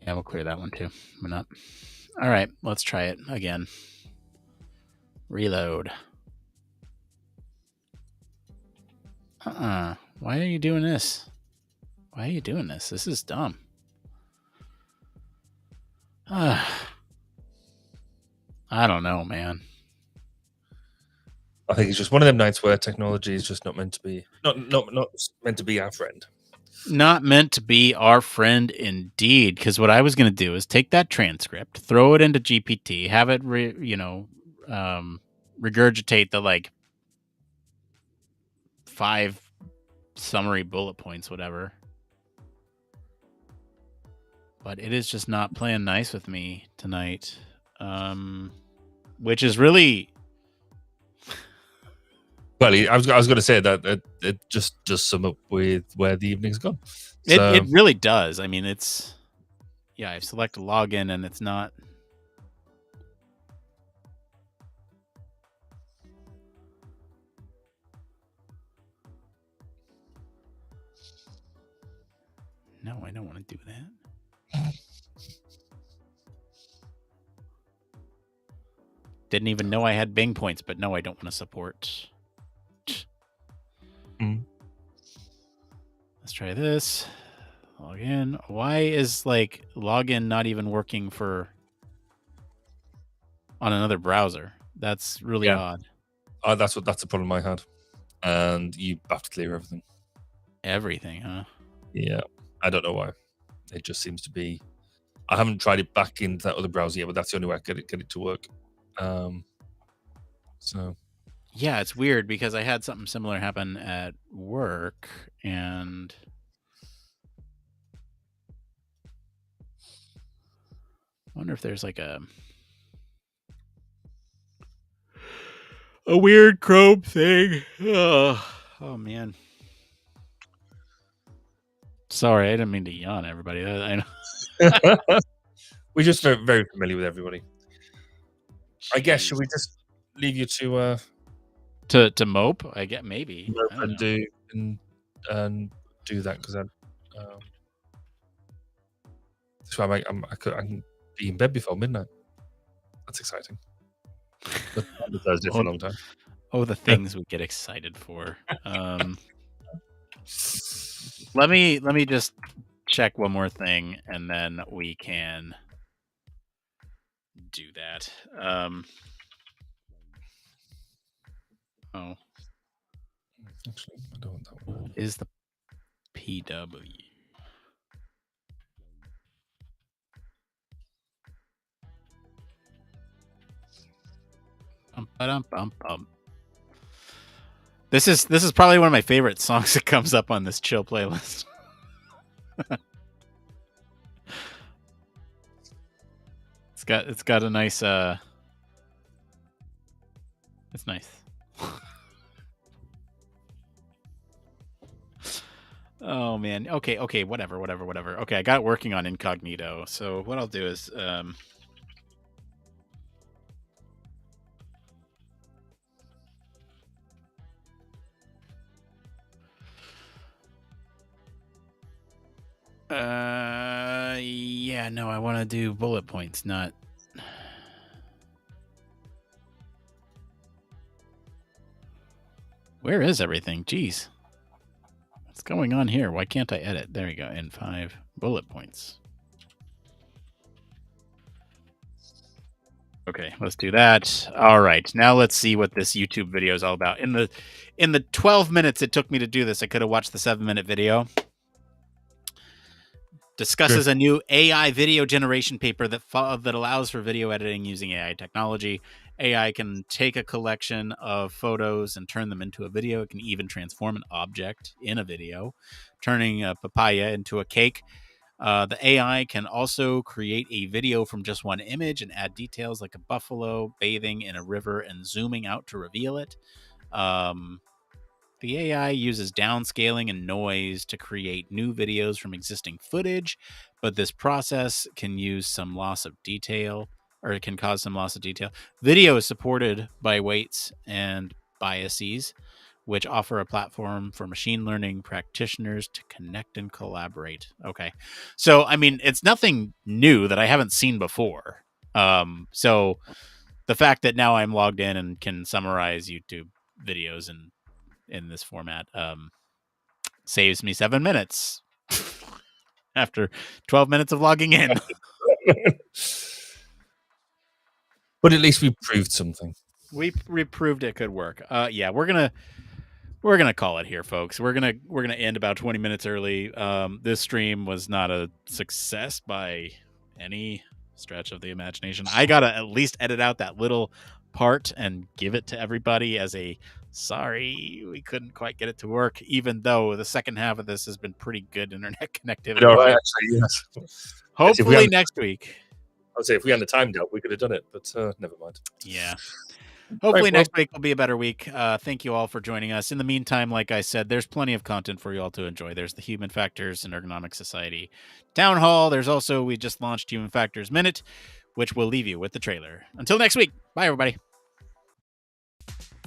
Yeah, we'll clear that one too. We're not. All right, let's try it again. Reload. Why are you doing this? Why are you doing this? This is dumb. I don't know, man. I think it's just one of them nights where technology is just not meant to be not meant to be our friend. Not meant to be our friend indeed. Because what I was going to do is take that transcript, throw it into GPT, have it, regurgitate the like 5 summary bullet points, whatever. But it is just not playing nice with me tonight, which is really. Well, I was going to say that it just does sum up with where the evening's gone. So, It really does. I mean, it's. Yeah, I've selected login and it's not. No, I don't want to do that. Didn't even know I had Bing points, but no, I don't want to support. Let's try this. Log in. Why is like login not even working on another browser? That's really odd. That's the problem I had, and you have to clear everything. Everything, huh? Yeah, I don't know why. It just seems to be. I haven't tried it back into that other browser yet, but that's the only way I get it to work. So Yeah, it's weird because I had something similar happen at work, and I wonder if there's like a weird Chrome thing. Oh man. Sorry, I didn't mean to yawn, everybody. I know. We're just very, very familiar with everybody. I guess, should we just leave you to mope? I get maybe. mope I don't and know. do that because that's why I can be in bed before midnight. That's exciting. The Thursday for a long time. Oh, the things we get excited for. Let me just check one more thing, and then we can do that. Oh, Actually, I don't want that one. is the PW? This is probably one of my favorite songs that comes up on this chill playlist. It's got a nice it's nice. Oh man. Okay, whatever. Okay, I got it working on incognito. So what I'll do is yeah, no, I want to do bullet points, not Where is everything? Jeez. What's going on here? Why can't I edit? There we go. In 5 bullet points. Okay, let's do that. All right, now let's see what this YouTube video is all about. In the 12 minutes it took me to do this, I could have watched the 7-minute video. Discusses a new AI video generation paper that allows for video editing using AI technology. AI can take a collection of photos and turn them into a video. It can even transform an object in a video, turning a papaya into a cake. The AI can also create a video from just one image and add details like a buffalo bathing in a river and zooming out to reveal it. The AI uses downscaling and noise to create new videos from existing footage, but this process can use some loss of detail, or it can cause some loss of detail. Video is supported by weights and biases, which offer a platform for machine learning practitioners to connect and collaborate. Okay. So, I mean, it's nothing new that I haven't seen before. So the fact that now I'm logged in and can summarize YouTube videos in this format saves me 7 minutes after 12 minutes of logging in. But at least we proved something. We proved it could work. Yeah, we're gonna call it here, folks. We're gonna end about 20 minutes early. This stream was not a success by any stretch of the imagination. I gotta at least edit out that little part and give it to everybody as a sorry we couldn't quite get it to work, even though the second half of this has been pretty good internet connectivity. No, actually, yes. Hopefully next week. I would say if we hadn't timed out, we could have done it, but never mind. Yeah. Hopefully next week will be a better week. Thank you all for joining us. In the meantime, like I said, there's plenty of content for you all to enjoy. There's the Human Factors and Ergonomic Society Town Hall. There's also, we just launched Human Factors Minute, which will leave you with the trailer. Until next week. Bye, everybody.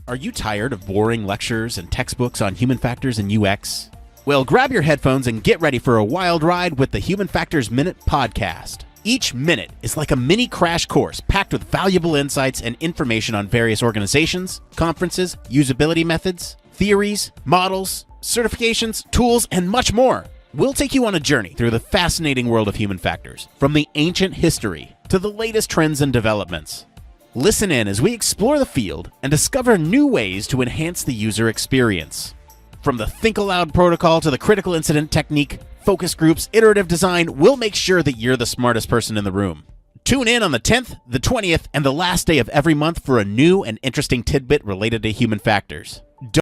Are you tired of boring lectures and textbooks on human factors and UX? Well, grab your headphones and get ready for a wild ride with the Human Factors Minute podcast. Each minute is like a mini crash course packed with valuable insights and information on various organizations, conferences, usability methods, theories, models, certifications, tools, and much more. We'll take you on a journey through the fascinating world of human factors, from the ancient history to the latest trends and developments. Listen in as we explore the field and discover new ways to enhance the user experience. From the Think Aloud protocol to the critical incident technique, focus groups, iterative design, we'll make sure that you're the smartest person in the room. Tune in on the 10th, the 20th, and the last day of every month for a new and interesting tidbit related to human factors.